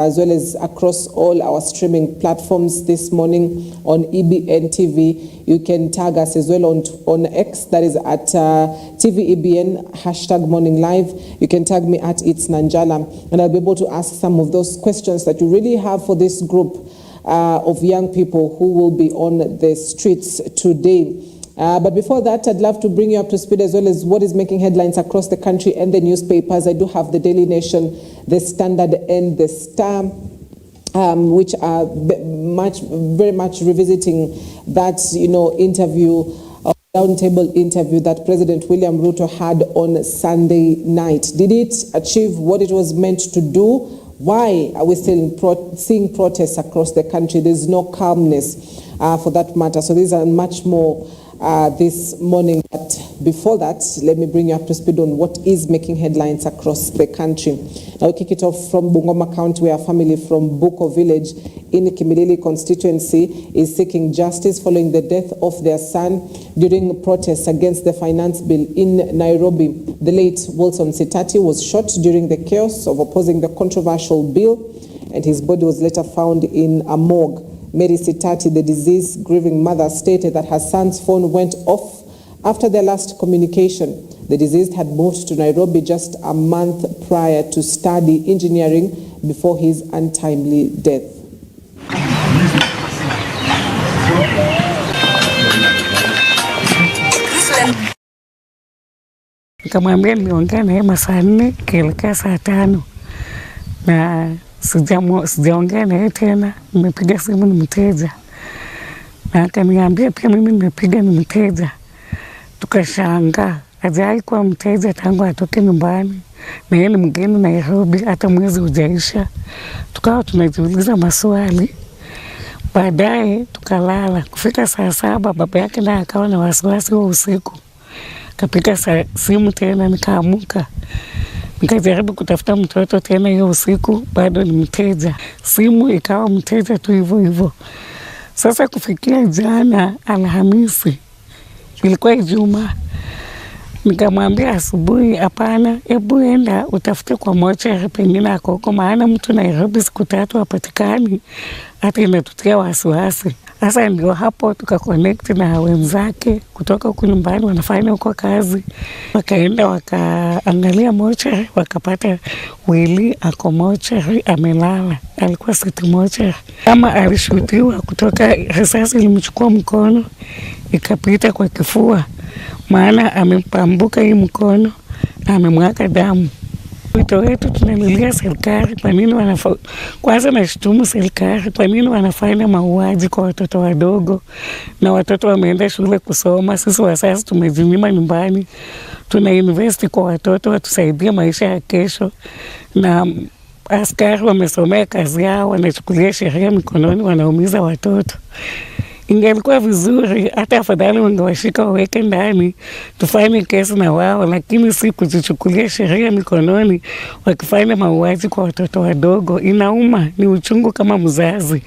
as well as across all our streaming platforms this morning on EBN TV. You can tag us as well on X, that is at TV EBN, #MorningLive. You can tag me at It's Nanjala, and I'll be able to ask some of those questions that you really have for this group of young people who will be on the streets today. But before that, I'd love to bring you up to speed as well as what is making headlines across the country and the newspapers. I do have the Daily Nation, the Standard and the Star, which are very much revisiting that, interview, roundtable interview that President William Ruto had on Sunday night. Did it achieve what it was meant to do? Why are we still seeing protests across the country? There's no calmness for that matter. So these are much more this morning. But before that, let me bring you up to speed on what is making headlines across the country. Now we kick it off from Bungoma County, where a family from Buko village in the Kimilili constituency is seeking justice following the death of their son during protests against the finance bill in Nairobi. The late Wilson Sitati was shot during the chaos of opposing the controversial bill, and his body was later found in a morgue. Mary Sitati, the deceased grieving mother, stated that her son's phone went off after their last communication. The deceased had moved to Nairobi just a month prior to study engineering before his untimely death. Nikamwambia niongea naye masaa 4 kielekea saa 5 na sijaongea naye tena. Nimepiga simu ni mteja, na akaniambia pia mimi nimepiga ni mteja. Tukashangaa, hajawahi kuwa mteja tangu atoke nyumbani, na yeye ni mgeni Nairobi, hata mwezi hujaisha. Tukawa tunajiuliza maswali. Baadaye tukalala. Kufika saa 7 baba yake naye akawa na wasiwasi wa usiku. Kapiga simu tena, nikaamuka. Nikajaribu kutafuta mtoto tena hiyo usiku, bado ni mteja. Simu ikawa mteja tu hivyo hivyo. Sasa kufikia jana Alhamisi, ilikuwa Ijumaa, nikamwambia asubuhi, hapana, hebu enda utafute kwa mochari pengine ako huko, maana mtu Nairobi siku 3 hapatikani, hata inatutia wasiwasi. Sasa ndio hapo tukaconnect na wenzake kutoka huko nyumbani, wanafanya huko kazi. Wakaenda wakaangalia mochari, wakapata Willy ako mochari amelala. Alikuwa city mochari. Kama alishutiwa kutoka, risasi ilimchukua mkono ikapita kwa kifua, maana amepambuka hii mkono na amemwaka damu. Wito wetu tunalilia serikali, kwa nini kwanza nashutumu serikali, kwa nini wanafanya mauaji kwa watoto wadogo, na watoto wameenda shule kusoma. Sisi wazazi tumejinyima nyumbani, tuna invest kwa watoto watusaidie maisha ya kesho, na askari wamesomea kazi yao, wanachukulia sheria mikononi, wanaumiza watoto. Ingelikuwa vizuri hata afadhali wangewashika waweke ndani, tufanye kesi na wao, lakini si kujichukulia sheria mikononi wakifanya mauaji kwa watoto wadogo. Inauma, ni uchungu kama mzazi.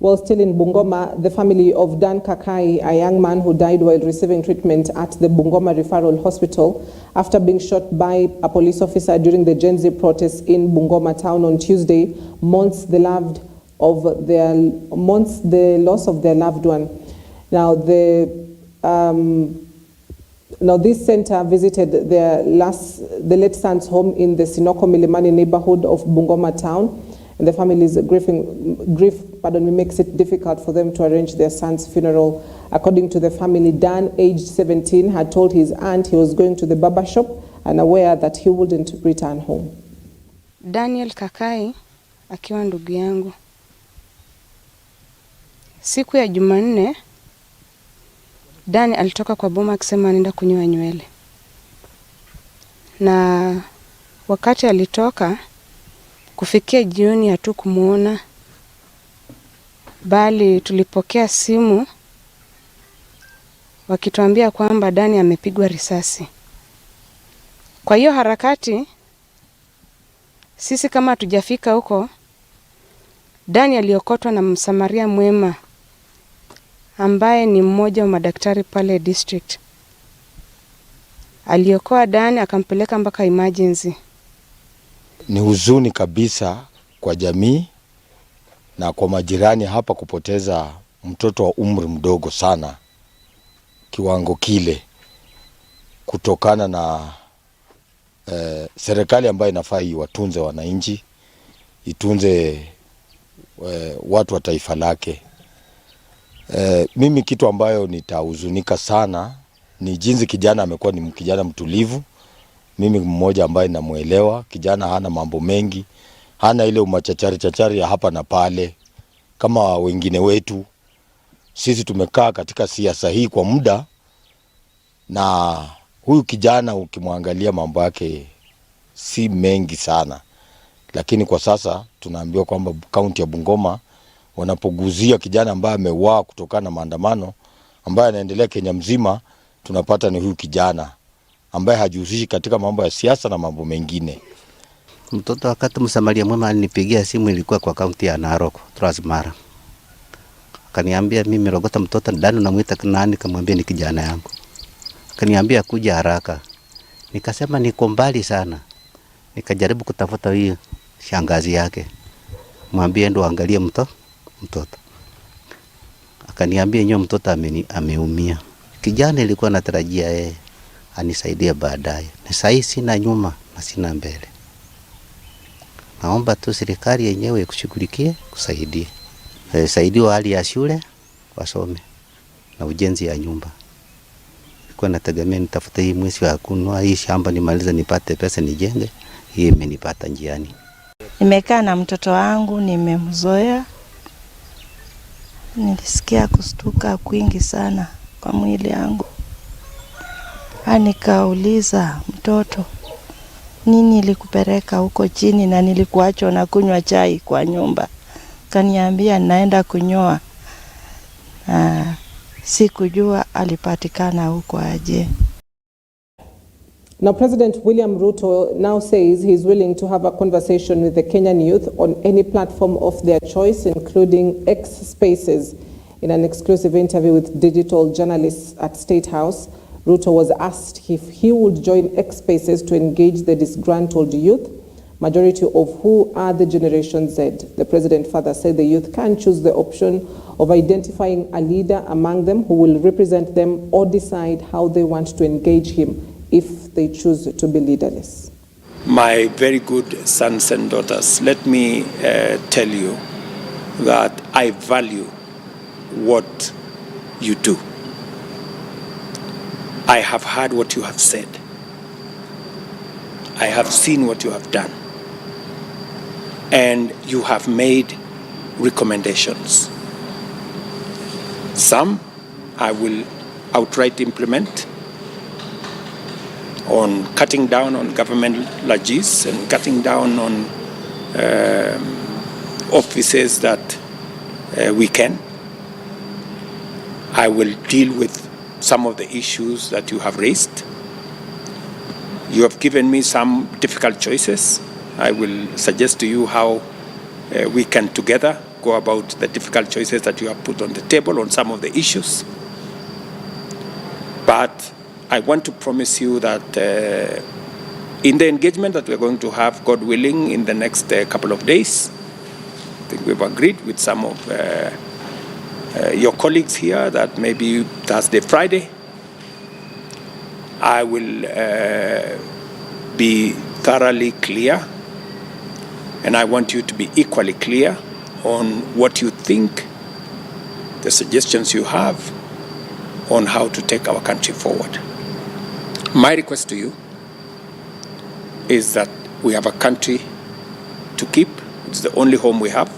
Well, still in Bungoma, the family of Dan Kakai, a young man who died while receiving treatment at the Bungoma Referral Hospital after being shot by a police officer during the Gen Z protests in Bungoma town on Tuesday, mourns the loss of their loved one. Now, this center visited the late son's home in the Sinoko Milimani neighborhood of Bungoma town, and the family's grief makes it difficult for them to arrange their son's funeral. According to the family, Dan, aged 17, had told his aunt he was going to the barber shop and aware that he wouldn't return home. Daniel Kakai akiwa ndugu yangu. Siku ya Jumanne, Dani alitoka kwa boma akisema anaenda kunyoa nywele. Na wakati alitoka, kufikia jioni hatukumuona, bali tulipokea simu wakituambia kwamba Dani amepigwa risasi. Kwa hiyo harakati, sisi kama hatujafika huko, Dani aliokotwa na msamaria mwema ambaye ni mmoja wa madaktari pale district. Aliokoa Dani akampeleka mpaka emergency. Ni huzuni kabisa kwa jamii na kwa majirani hapa kupoteza mtoto wa umri mdogo sana kiwango kile, kutokana na serikali ambayo inafaa iwatunze wananchi, itunze watu wa taifa lake. Mimi kitu ambayo nitahuzunika sana ni jinsi kijana amekuwa ni kijana mtulivu. Mimi mmoja ambaye namuelewa, kijana hana mambo mengi, hana ile umachachari ya hapa na pale kama wengine wetu. Sisi tumekaa katika siasa hii kwa muda, na huyu kijana ukimwangalia mambo yake si mengi sana. Lakini kwa sasa tunaambiwa kwamba kaunti ya Bungoma wanapoguzia kijana ambaye ameuawa kutokana na maandamano ambaye yanaendelea Kenya mzima, tunapata ni huyu kijana ambaye hajihusishi katika mambo ya siasa na mambo mengine. Mtoto wakati msamaria mwema alinipigia simu, ilikuwa kwa kaunti ya Narok, Transmara. Akaniambia mimi rogota mtoto ndani, namuita nani? Kamwambia ni kijana yangu. Akaniambia kuja haraka. Nikasema niko mbali sana. Nikajaribu kutafuta hiyo shangazi yake, mwambie ndo angalie mtoto. Akaniambia nyo mtoto ameumia. Kijana ilikuwa natarajia yeye anisaidia baadaye. Na sasa sina nyuma na sina mbele. Naomba tu serikali yenyewe kushughulikie, kusaidia. Saidiwa hali ya shule, wasome, na ujenzi ya nyumba. Nilikuwa nategemea nitafuta hii mwezi wa kununua hii shamba nimalize nipate pesa nijenge. Hii imenipata njiani. Nimekaa na mtoto wangu, nimemzoea. Nilisikia kustuka kwingi sana kwa mwili wangu. Nikauliza mtoto, nini ilikupeleka huko chini na nilikuacha na kunywa chai kwa nyumba? Kaniambia naenda kunyoa. Sikujua alipatikana huko aje. Now, President William Ruto now says he's willing to have a conversation with the Kenyan youth on any platform of their choice, including X Spaces. In an exclusive interview with digital journalists at State House, Ruto was asked if he would join X Spaces to engage the disgruntled youth, majority of who are the Generation Z. The president further said the youth can choose the option of identifying a leader among them who will represent them or decide how they want to engage him if they choose to be leaderless. My very good sons and daughters, let me tell you that I value what you do. I have heard what you have said. I have seen what you have done. And you have made recommendations. Some I will outright implement, on cutting down on government legacies and cutting down on offices that we can. I will deal with some of the issues that you have raised. You have given me some difficult choices. I will suggest to you how we can together go about the difficult choices that you have put on the table on some of the issues. But I want to promise you that in the engagement that we're going to have, God willing, in the next couple of days, I think we've agreed with some of your colleagues here that maybe Thursday, Friday, I will be thoroughly clear, and I want you to be equally clear on what you think, the suggestions you have on how to take our country forward. My request to you is that we have a country to keep. It's the only home we have.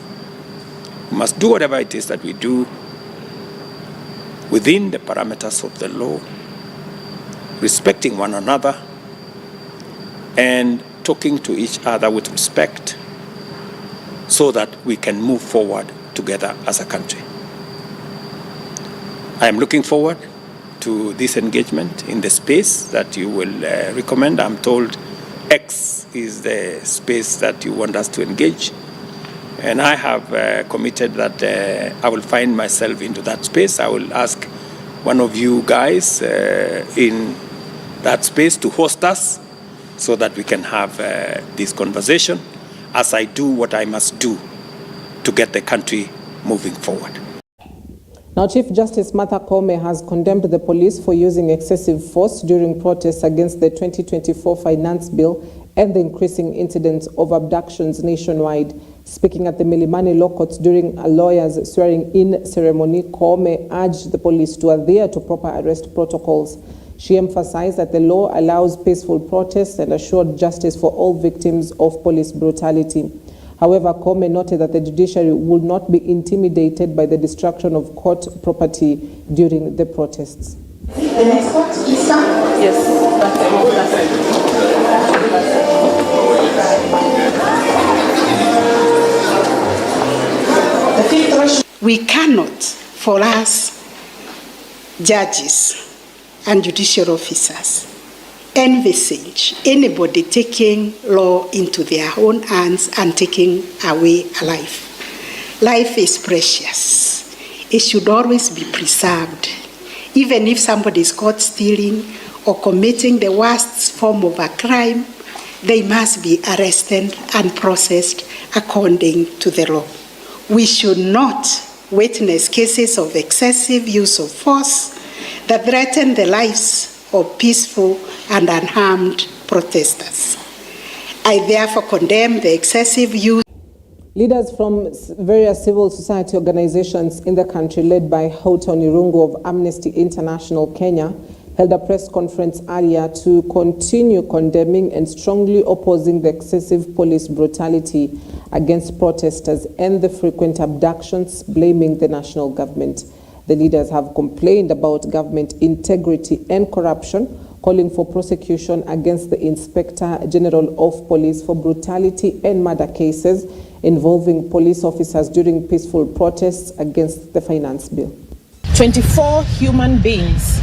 We must do whatever it is that we do within the parameters of the law, respecting one another and talking to each other with respect so that we can move forward together as a country. I am looking forward to this engagement in the space that you will recommend. I'm told X is the space that you want us to engage. And I have committed that I will find myself into that space. I will ask one of you guys in that space to host us so that we can have this conversation. as I do what I must do to get the country moving forward. Now, Chief Justice Martha Koome has condemned the police for using excessive force during protests against the 2024 Finance Bill and the increasing incidents of abductions nationwide. Speaking at the Milimani Law Courts during a lawyer's swearing-in ceremony, Koome urged the police to adhere to proper arrest protocols. She emphasized that the law allows peaceful protests and assured justice for all victims of police brutality. However, Koome noted that the judiciary will not be intimidated by the destruction of court property during the protests. The next court is yes. We cannot, for us, judges and judicial officers, envisage anybody taking law into their own hands and taking away a life. Life is precious. It should always be preserved. Even if somebody is caught stealing or committing the worst form of a crime, they must be arrested and processed according to the law. We should not witness cases of excessive use of force that threaten the lives of peaceful and unharmed protesters. I therefore condemn the excessive use. Leaders from various civil society organizations in the country, led by Houghton Irungu of Amnesty International Kenya, held a press conference earlier to continue condemning and strongly opposing the excessive police brutality against protesters and the frequent abductions, blaming the national government. The leaders have complained about government integrity and corruption, calling for prosecution against the Inspector General of Police for brutality and murder cases involving police officers during peaceful protests against the finance bill. 24 human beings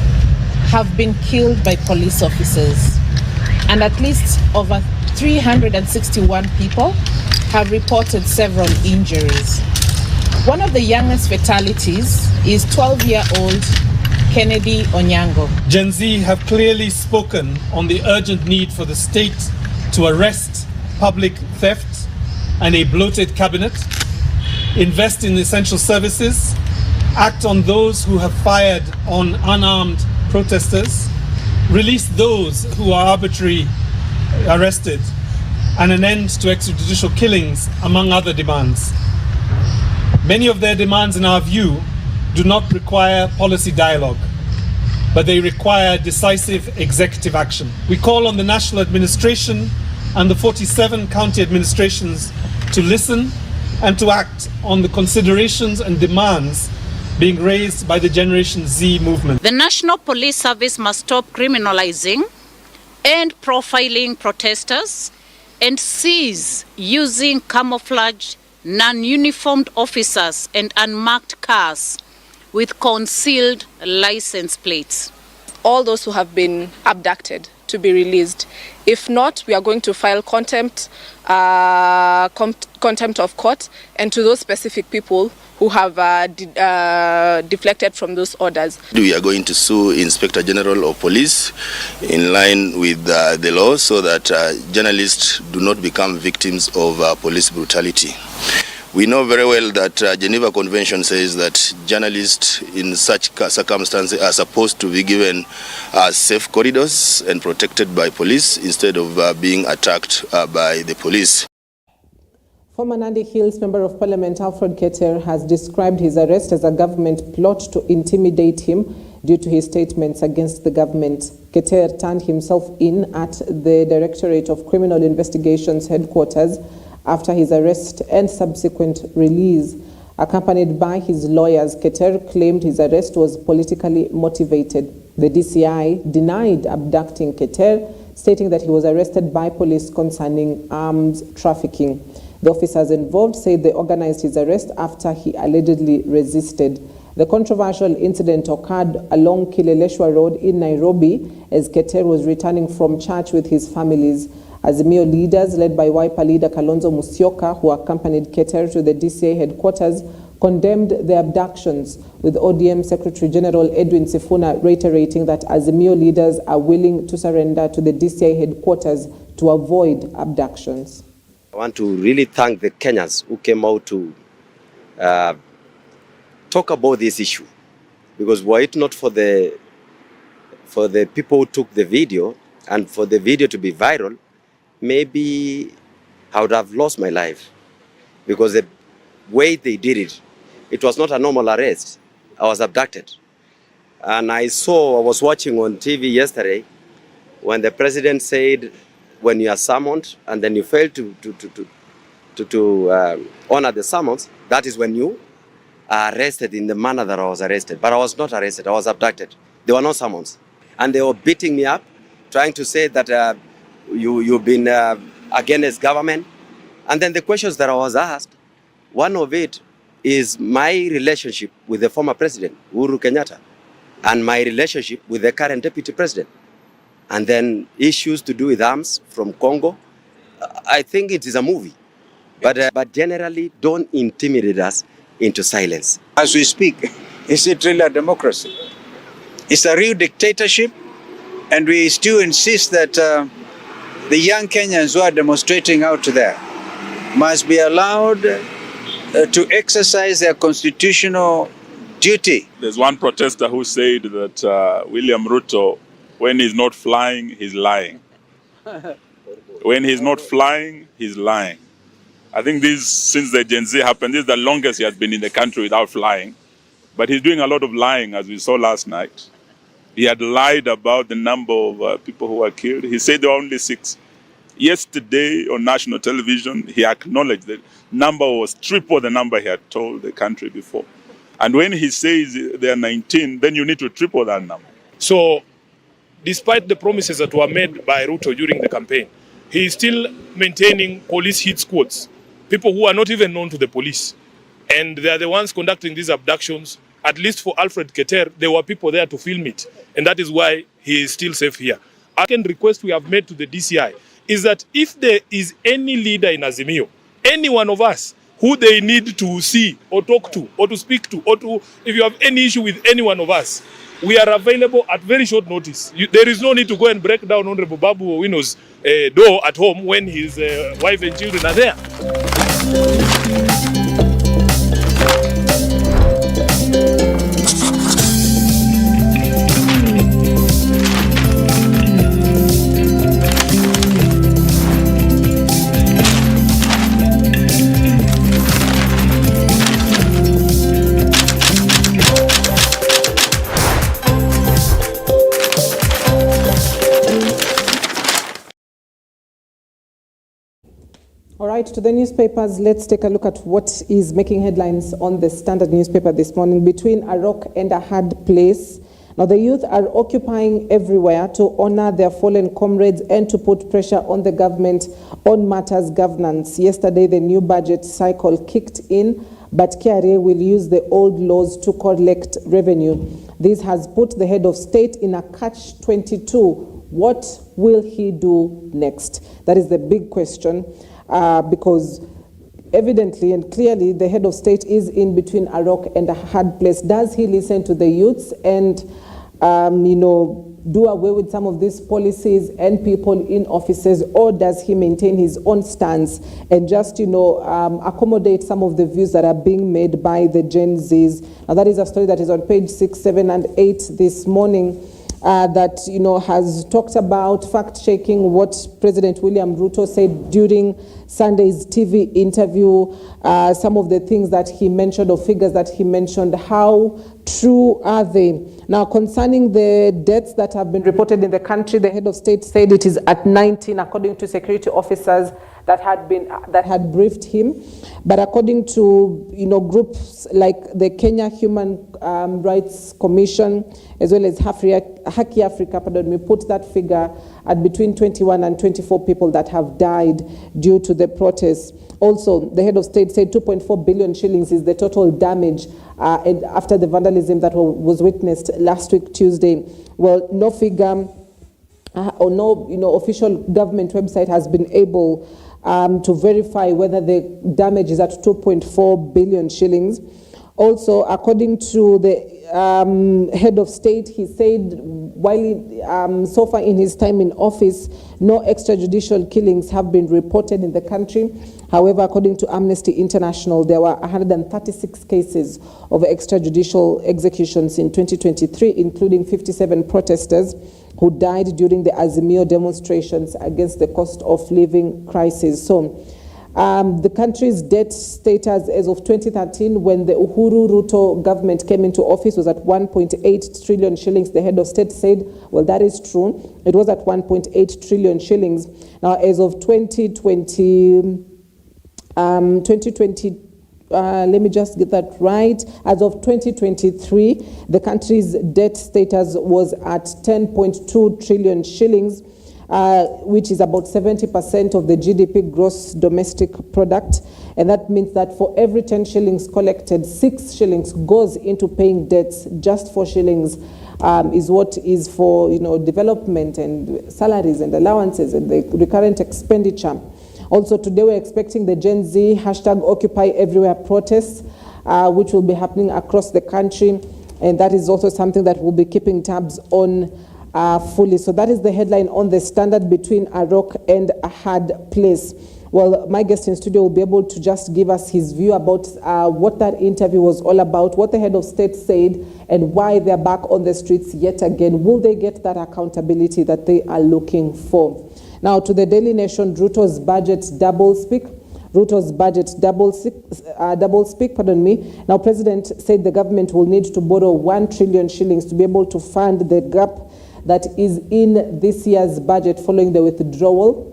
have been killed by police officers, and at least over 361 people have reported several injuries. One of the youngest fatalities is 12-year-old Kennedy Onyango. Gen Z have clearly spoken on the urgent need for the state to arrest public theft and a bloated cabinet, invest in essential services, act on those who have fired on unarmed protesters, release those who are arbitrarily arrested, and an end to extrajudicial killings, among other demands. Many of their demands, in our view, do not require policy dialogue, but they require decisive executive action. We call on the national administration and the 47 county administrations to listen and to act on the considerations and demands being raised by the Generation Z movement. The National Police Service must stop criminalizing and profiling protesters and cease using camouflage, non-uniformed officers and unmarked cars with concealed license plates. All those who have been abducted to be released. If not, we are going to file contempt of court, and to those specific people who have deflected from those orders. We are going to sue Inspector General of Police in line with the law so that journalists do not become victims of police brutality. We know very well that Geneva Convention says that journalists in such circumstances are supposed to be given safe corridors and protected by police instead of being attacked by the police. Former Nandi Hills Member of Parliament Alfred Keter has described his arrest as a government plot to intimidate him due to his statements against the government. Keter turned himself in at the Directorate of Criminal Investigations headquarters after his arrest and subsequent release. Accompanied by his lawyers, Keter claimed his arrest was politically motivated. The DCI denied abducting Keter, stating that he was arrested by police concerning arms trafficking. The officers involved said they organized his arrest after he allegedly resisted. The controversial incident occurred along Kileleshwa Road in Nairobi as Keter was returning from church with his families. Azimio leaders, led by Wiper leader Kalonzo Musyoka, who accompanied Keter to the DCI headquarters, condemned the abductions, with ODM Secretary General Edwin Sifuna reiterating that Azimio leaders are willing to surrender to the DCI headquarters to avoid abductions. I want to really thank the Kenyans who came out to talk about this issue, because were it not for the people who took the video and for the video to be viral, maybe I would have lost my life, because the way they did it, it was not a normal arrest. I was abducted. And I was watching on TV yesterday when the president said, when you are summoned and then you fail to honor the summons, that is when you are arrested in the manner that I was arrested. But I was not arrested, I was abducted. There were no summons. And they were beating me up, trying to say that you've been against government. And then the questions that I was asked, one of it is my relationship with the former president, Uhuru Kenyatta, and my relationship with the current deputy president. And then issues to do with arms from Congo. I think it is a movie. But generally, don't intimidate us into silence. As we speak, is it really a democracy? It's a real dictatorship, and we still insist that the young Kenyans who are demonstrating out there must be allowed to exercise their constitutional duty. There's one protester who said that William Ruto, when he's not flying, he's lying. When he's not flying, he's lying. I think this, since the Gen Z happened, this is the longest he has been in the country without flying. But he's doing a lot of lying, as we saw last night. He had lied about the number of people who were killed. He said there were only 6. Yesterday on national television, he acknowledged that number was triple the number he had told the country before. And when he says there are 19, then you need to triple that number. So, despite the promises that were made by Ruto during the campaign, he is still maintaining police hit squads, people who are not even known to the police. And they are the ones conducting these abductions. At least for Alfred Keter, there were people there to film it. And that is why he is still safe here. A second request we have made to the DCI is that if there is any leader in Azimio, any one of us, who they need to see or talk to or to speak to, or to, if you have any issue with any one of us, we are available at very short notice. There is no need to go and break down Honorable Babu Owino's door at home when his wife and children are there. All right, to the newspapers, let's take a look at what is making headlines on the Standard newspaper this morning. Between a rock and a hard place. Now, the youth are occupying everywhere to honor their fallen comrades and to put pressure on the government on matters governance. Yesterday, the new budget cycle kicked in, but KRA will use the old laws to collect revenue. This has put the head of state in a catch-22. What will he do next? That is the big question. Because evidently and clearly the head of state is in between a rock and a hard place. Does he listen to the youths and, do away with some of these policies and people in offices, or does he maintain his own stance and just, accommodate some of the views that are being made by the Gen Zs? Now, that is a story that is on page 6, 7, and 8 this morning. That has talked about fact-checking what President William Ruto said during Sunday's TV interview, some of the things that he mentioned or figures that he mentioned, how true are they? Now, concerning the deaths that have been reported in the country, the head of state said it is at 19, according to security officers that had briefed him. But according to groups like the Kenya Human Rights Commission, as well as Haki Africa, put that figure at between 21 and 24 people that have died due to the protests. Also, the head of state said 2.4 billion shillings is the total damage after the vandalism that was witnessed last week, Tuesday. Well, no figure or no official government website has been able to verify whether the damage is at 2.4 billion shillings. Also, according to the head of state, he said while so far in his time in office, no extrajudicial killings have been reported in the country. However, according to Amnesty International, there were 136 cases of extrajudicial executions in 2023, including 57 protesters who died during the Azimio demonstrations against the cost of living crisis. So, the country's debt status as of 2013, when the Uhuru Ruto government came into office, was at 1.8 trillion shillings. The head of state said, well, that is true. It was at 1.8 trillion shillings. Now, as of 2020, let me just get that right. As of 2023, the country's debt status was at 10.2 trillion shillings. Which is about 70% of the GDP, gross domestic product. And that means that for every 10 shillings collected, 6 shillings goes into paying debts. Just 4 shillings is what is for development and salaries and allowances and the recurrent expenditure. Also today we're expecting the Gen Z hashtag Occupy Everywhere protests, which will be happening across the country. And that is also something that we'll be keeping tabs on fully. So that is the headline on the Standard between a rock and a hard place. Well, my guest in studio will be able to just give us his view about what that interview was all about, what the head of state said, and why they're back on the streets yet again. Will they get that accountability that they are looking for? Now, to the Daily Nation, Ruto's budget doublespeak. Ruto's budget doublespeak, pardon me. Now, President said the government will need to borrow 1 trillion shillings to be able to fund the gap that is in this year's budget following the withdrawal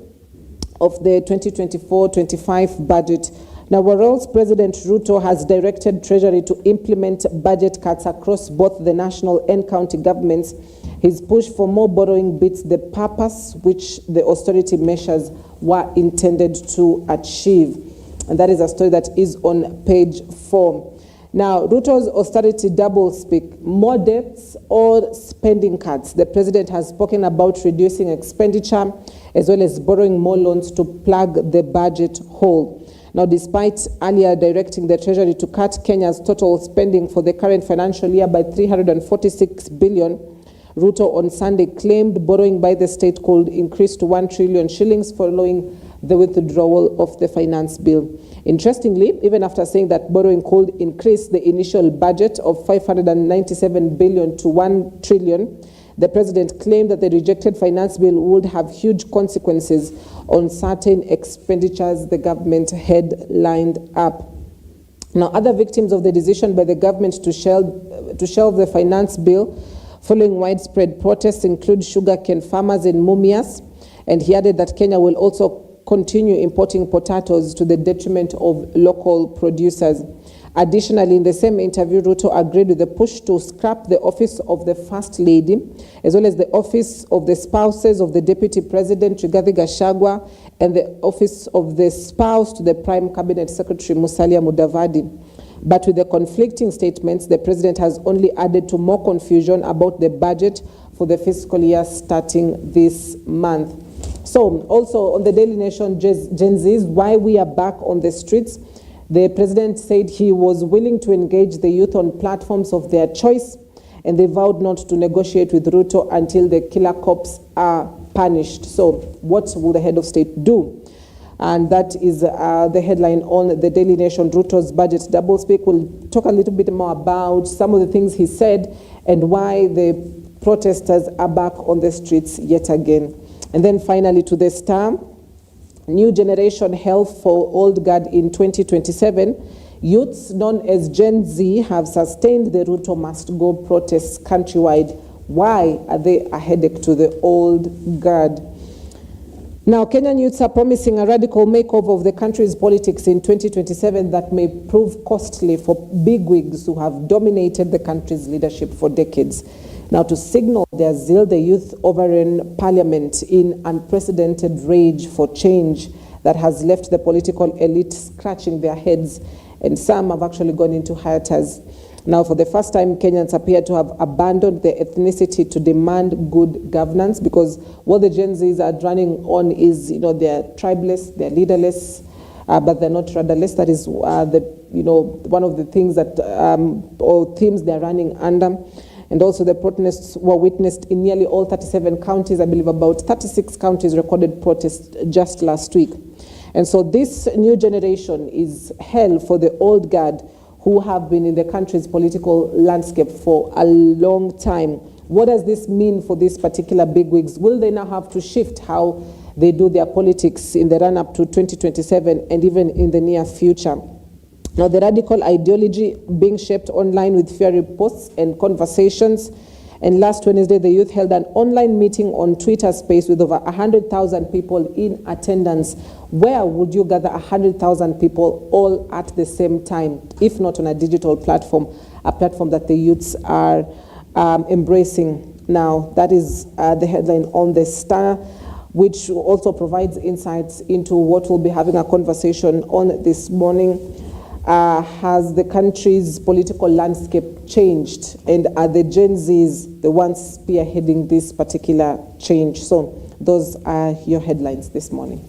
of the 2024-25 budget. Now, whereas President Ruto has directed Treasury to implement budget cuts across both the national and county governments, his push for more borrowing beats the purpose which the austerity measures were intended to achieve. And that is a story that is on page 4. Now, Ruto's austerity doublespeak, more debts or spending cuts. The president has spoken about reducing expenditure as well as borrowing more loans to plug the budget hole. Now, despite earlier directing the Treasury to cut Kenya's total spending for the current financial year by 346 billion, Ruto on Sunday claimed borrowing by the state could increase to 1 trillion shillings following the withdrawal of the finance bill. Interestingly, even after saying that borrowing could increase the initial budget of 597 billion to 1 trillion, the president claimed that the rejected finance bill would have huge consequences on certain expenditures the government had lined up. Now, other victims of the decision by the government to shelve the finance bill following widespread protests include sugarcane farmers in Mumias, and he added that Kenya will also continue importing potatoes to the detriment of local producers. Additionally, in the same interview, Ruto agreed with the push to scrap the office of the First Lady, as well as the office of the spouses of the Deputy President, Rigathi Gachagua, and the office of the spouse to the Prime Cabinet Secretary, Musalia Mudavadi. But with the conflicting statements, the president has only added to more confusion about the budget for the fiscal year starting this month. So, also on the Daily Nation, Gen Z, why we are back on the streets. The president said he was willing to engage the youth on platforms of their choice, and they vowed not to negotiate with Ruto until the killer cops are punished. So, what will the head of state do? And that is the headline on the Daily Nation, Ruto's budget doublespeak. We'll talk a little bit more about some of the things he said and why the protesters are back on the streets yet again. And then finally to the Star, new generation health for old guard in 2027. Youths known as Gen Z have sustained the Ruto must go protests countrywide. Why are they a headache to the old guard? Now, Kenyan youths are promising a radical makeover of the country's politics in 2027 that may prove costly for bigwigs who have dominated the country's leadership for decades. Now, to signal their zeal, the youth overran parliament in unprecedented rage for change that has left the political elite scratching their heads, and some have actually gone into hiatus. Now, for the first time, Kenyans appear to have abandoned their ethnicity to demand good governance, because what the Gen Zs are running on is, they're tribeless, they're leaderless, but they're not rudderless. That is one of the things that or themes they're running under. And also the protests were witnessed in nearly all 37 counties. I believe about 36 counties recorded protests just last week. And so this new generation is hell for the old guard who have been in the country's political landscape for a long time. What does this mean for these particular bigwigs? Will they now have to shift how they do their politics in the run-up to 2027 and even in the near future? Now, the radical ideology being shaped online with fiery posts and conversations. And last Wednesday, the youth held an online meeting on Twitter Space with over 100,000 people in attendance. Where would you gather 100,000 people all at the same time, if not on a digital platform, a platform that the youths are embracing now? That is the headline on the Star, which also provides insights into what we'll be having a conversation on this morning. Has the country's political landscape changed, and are the Gen Zs the ones spearheading this particular change? So those are your headlines this morning.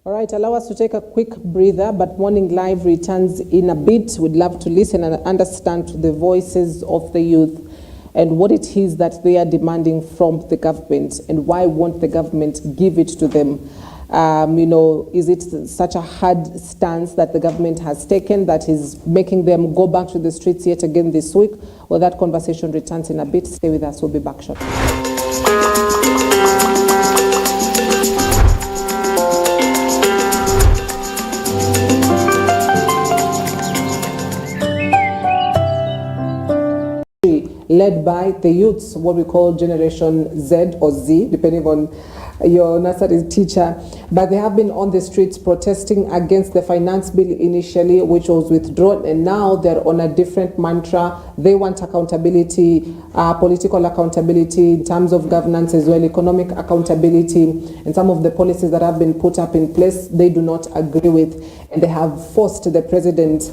All right, allow us to take a quick breather, but Morning Live returns in a bit. We'd love to listen and understand the voices of the youth and what it is that they are demanding from the government, and why won't the government give it to them? Is it such a hard stance that the government has taken that is making them go back to the streets yet again this week? Well, that conversation returns in a bit. Stay with us. We'll be back shortly. Led by the youths, what we call Generation Z or Z, depending on your nursery teacher. But they have been on the streets protesting against the finance bill initially, which was withdrawn, and now they're on a different mantra. They want accountability, political accountability in terms of governance as well, economic accountability, and some of the policies that have been put up in place they do not agree with, and they have forced the president's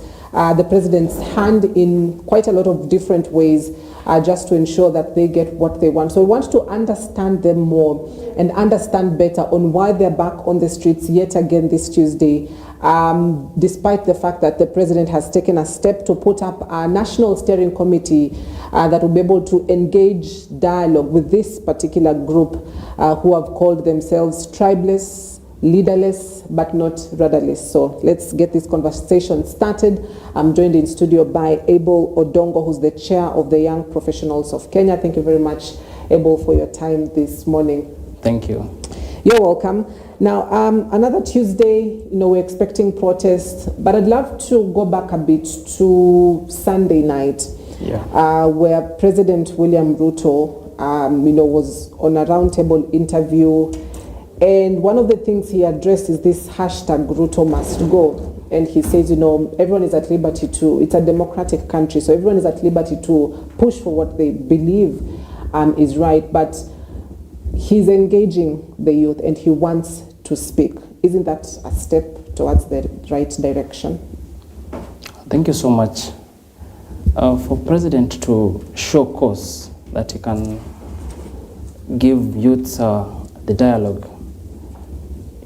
hand in quite a lot of different ways, just to ensure that they get what they want. So we want to understand them more and understand better on why they're back on the streets yet again this Tuesday, despite the fact that the president has taken a step to put up a national steering committee that will be able to engage dialogue with this particular group who have called themselves tribeless, leaderless, but not rudderless. So let's get this conversation started. I'm joined in studio by Abel Odongo, who's the chair of the Young Professionals of Kenya. Thank you very much, Abel, for your time this morning. Thank you. You're welcome. Now, another Tuesday, we're expecting protests, but I'd love to go back a bit to Sunday night, where President William Ruto, was on a roundtable interview. And one of the things he addressed is this hashtag Ruto must go. And he says, everyone is at liberty to, it's a democratic country, so everyone is at liberty to push for what they believe is right. But he's engaging the youth and he wants to speak. Isn't that a step towards the right direction? Thank you so much. For President to show course that he can give youths the dialogue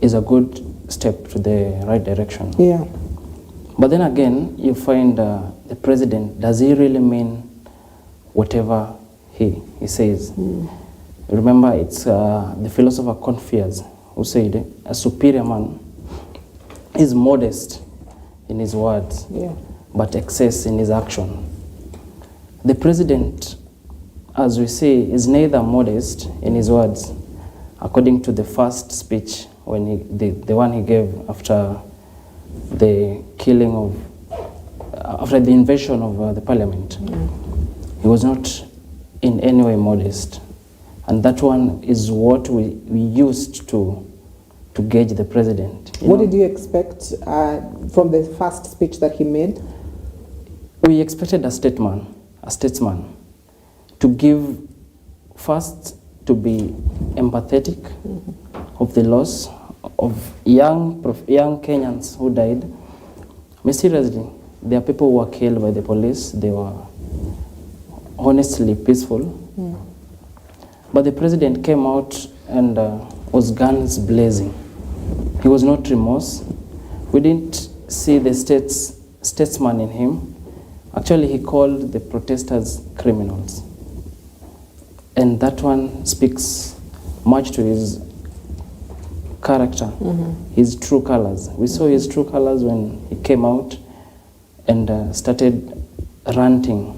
is a good step to the right direction. Yeah. But then again, you find the president, does he really mean whatever he says? Remember, it's the philosopher Confucius who said, a superior man is modest in his words, but excess in his action. The president, as we say, is neither modest in his words, according to the first speech, when the one he gave after the killing of, after the invasion of the parliament. He was not in any way modest. And that one is what we used to to gauge the president. What did you expect from the first speech that he made? We expected a statesman to give, first, to be empathetic of the loss of young Kenyans who died. Mysteriously, there are people who were killed by the police. They were honestly peaceful. But the president came out and was guns blazing. He was not remorse. We didn't see the statesman in him. Actually, he called the protesters criminals. And that one speaks much to his character, his true colors. We saw his true colors when he came out and started ranting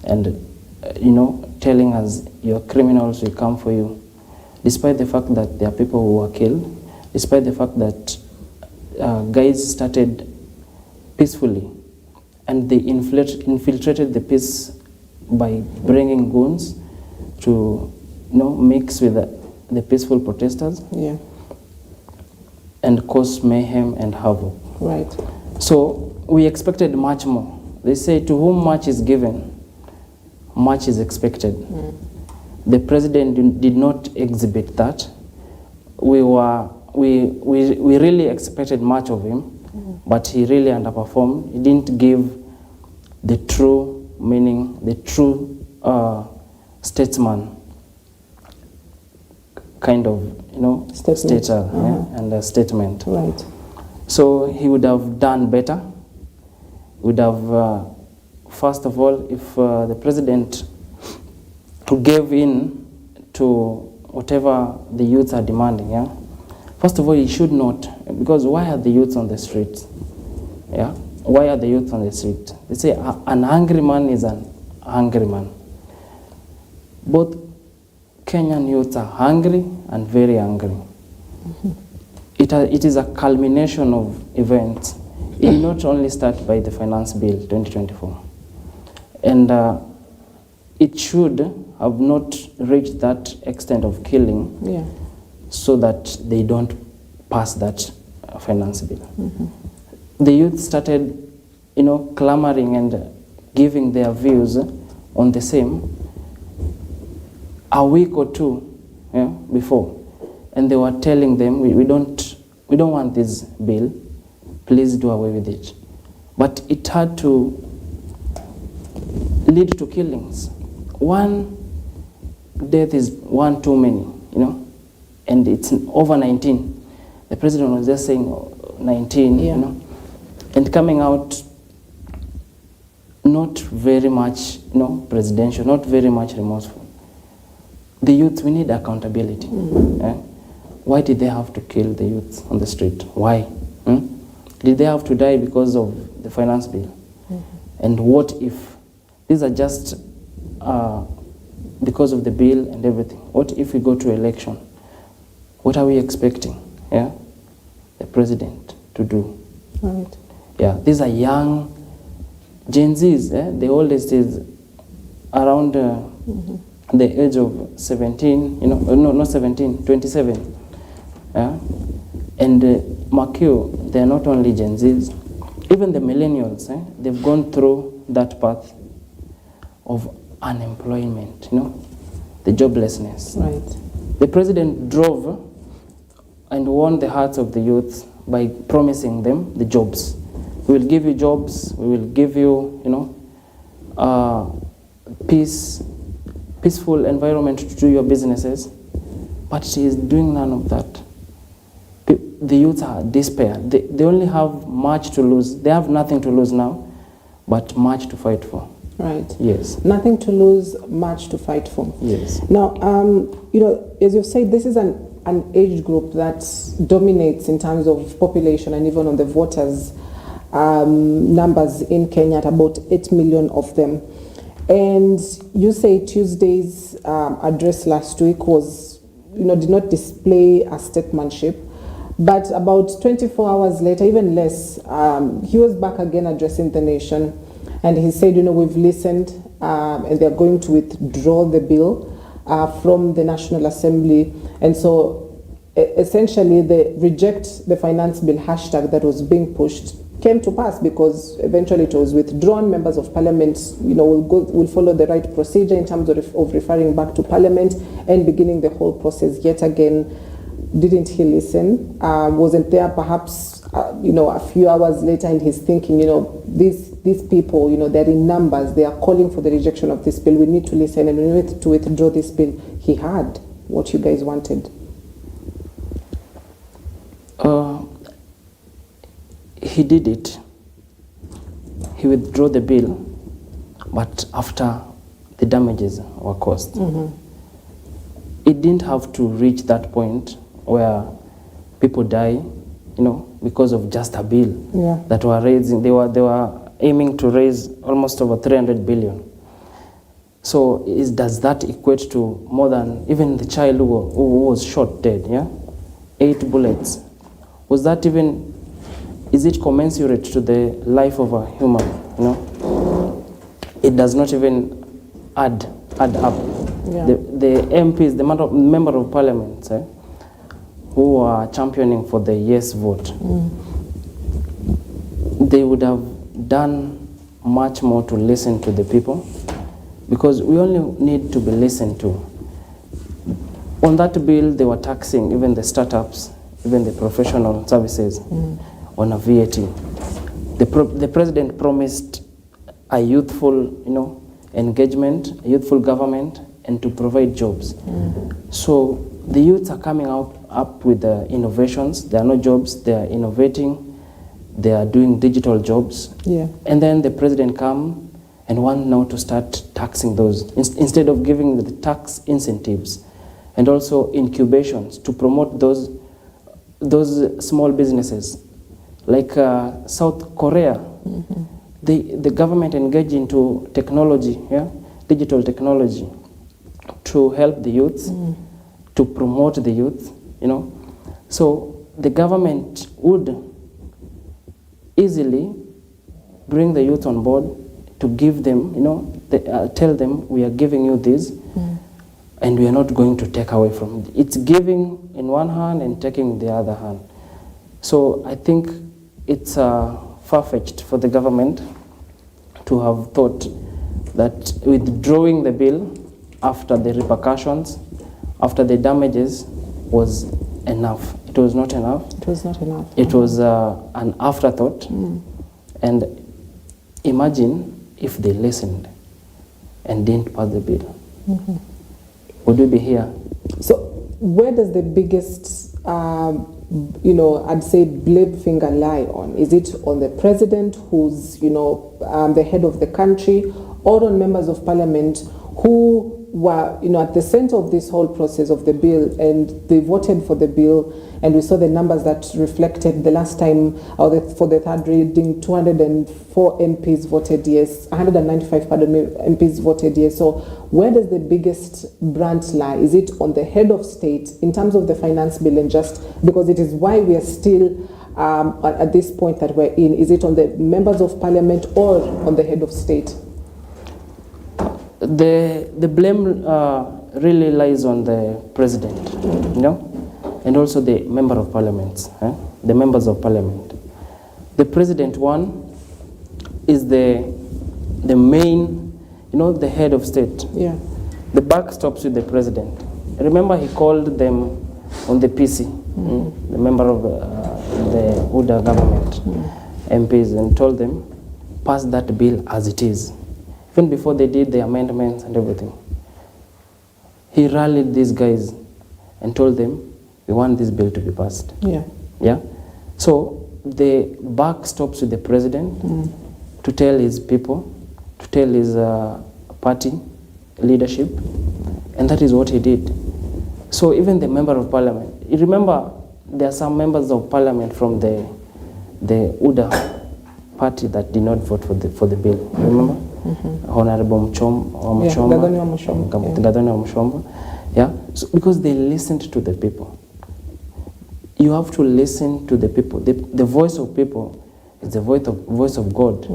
and, telling us, "You're criminals, we come for you." Despite the fact that there are people who were killed, despite the fact that guys started peacefully and they infiltrated the peace by bringing goons to mix with the peaceful protesters and cause mayhem and havoc. Right. So we expected much more. They say, to whom much is given, much is expected. The president did not exhibit that. We really expected much of him, but he really underperformed. He didn't give the true meaning, the true statesman kind of, stature and a statement. Right. So he would have done better. Would have, first of all, if the president gave in to whatever the youths are demanding, First of all, he should not, because why are the youths on the streets? Why are the youths on the street? They say an angry man is an angry man. Both Kenyan youths are hungry and very angry. It is a culmination of events. It did not only start by the Finance Bill 2024. And it should have not reached that extent of killing so that they don't pass that Finance Bill. The youth started, clamoring and giving their views on the same a week or two before, and they were telling them, we don't want this bill, please do away with it. But it had to lead to killings. One death is one too many, and it's over 19. The president was just saying 19, and coming out not very much, presidential, not very much remorseful. The youth, we need accountability. Why did they have to kill the youth on the street? Why? Did they have to die because of the Finance Bill? And what if these are just because of the bill and everything? What if we go to election? What are we expecting the president to do? Right. These are young Gen Zs. The oldest is around the age of 17, not 17, 27. And mark you, they're not only Gen Zs, even the millennials, they've gone through that path of unemployment, the joblessness. Right. The president drove and won the hearts of the youth by promising them the jobs. We will give you jobs, we will give you, peaceful environment to do your businesses, but she is doing none of that. The youth are despair. They only have much to lose. They have nothing to lose now, but much to fight for. Right. Yes. Nothing to lose, much to fight for. Yes. Now, as you've said, this is an age group that dominates in terms of population and even on the voters' numbers in Kenya, at about 8 million of them. And you say Tuesday's address last week was, did not display a statesmanship, but about 24 hours later, even less, he was back again addressing the nation, and he said, we've listened, and they're going to withdraw the bill from the National Assembly. And so essentially the reject the finance bill hashtag that was being pushed came to pass, because eventually it was withdrawn. Members of parliament, will follow the right procedure in terms of referring back to parliament and beginning the whole process yet again. Didn't he listen? Wasn't there perhaps, a few hours later in his thinking, these people, they're in numbers, they are calling for the rejection of this bill. We need to listen and we need to withdraw this bill. He had what you guys wanted. He did it. He withdrew the bill, but after the damages were caused. It didn't have to reach that point where people die, because of just a bill that were raising. They were aiming to raise almost over 300 billion. So does that equate to more than even the child who was shot dead? 8 bullets. Was that even? Is it commensurate to the life of a human? It does not even add up. The MPs, the member of parliament, who are championing for the yes vote, they would have done much more to listen to the people, because we only need to be listened to. On that bill, they were taxing even the startups, even the professional services on a VAT. The president promised a youthful, engagement, a youthful government, and to provide jobs. So the youths are coming up with the innovations. There are no jobs. They are innovating. They are doing digital jobs. And then the president comes and wants now to start taxing those instead of giving the tax incentives and also incubations to promote those small businesses. Like South Korea, the government engaged into technology, digital technology, to help the youth, to promote the youth, So the government would easily bring the youth on board to give them, tell them, we are giving you this, and we are not going to take away from it. It's giving in one hand and taking in the other hand. So I think it's far-fetched for the government to have thought that withdrawing the bill after the repercussions, after the damages, was enough. It was not enough. It was not enough. It was an afterthought. And imagine if they listened and didn't pass the bill. Would we be here? So where does the biggest, I'd say blame finger lie on? Is it on the president, who's, the head of the country, or on members of parliament who were, at the center of this whole process of the bill, and they voted for the bill, and we saw the numbers that reflected the last time, for the third reading, 204 MPs voted yes, 195, MPs voted yes. So where does the biggest brunt lie? Is it on the head of state in terms of the finance bill, and just because it is why we are still at this point that we're in? Is it on the members of parliament or on the head of state? The blame really lies on the president, and also the member of parliament, the members of parliament. The president, one, is the main, the head of state. The buck stops with the president. Remember, he called them on the PC, the member of the UDA government, MPs, and told them, pass that bill as it is. Even before they did the amendments and everything. He rallied these guys and told them, we want this bill to be passed. So the buck stops with the president to tell his people, to tell his party leadership, and that is what he did. So even the member of parliament, you remember there are some members of parliament from the UDA party that did not vote for the bill. Remember? Honorable Muchomba. So because they listened to the people. You have to listen to the people. The voice of people is the voice of God.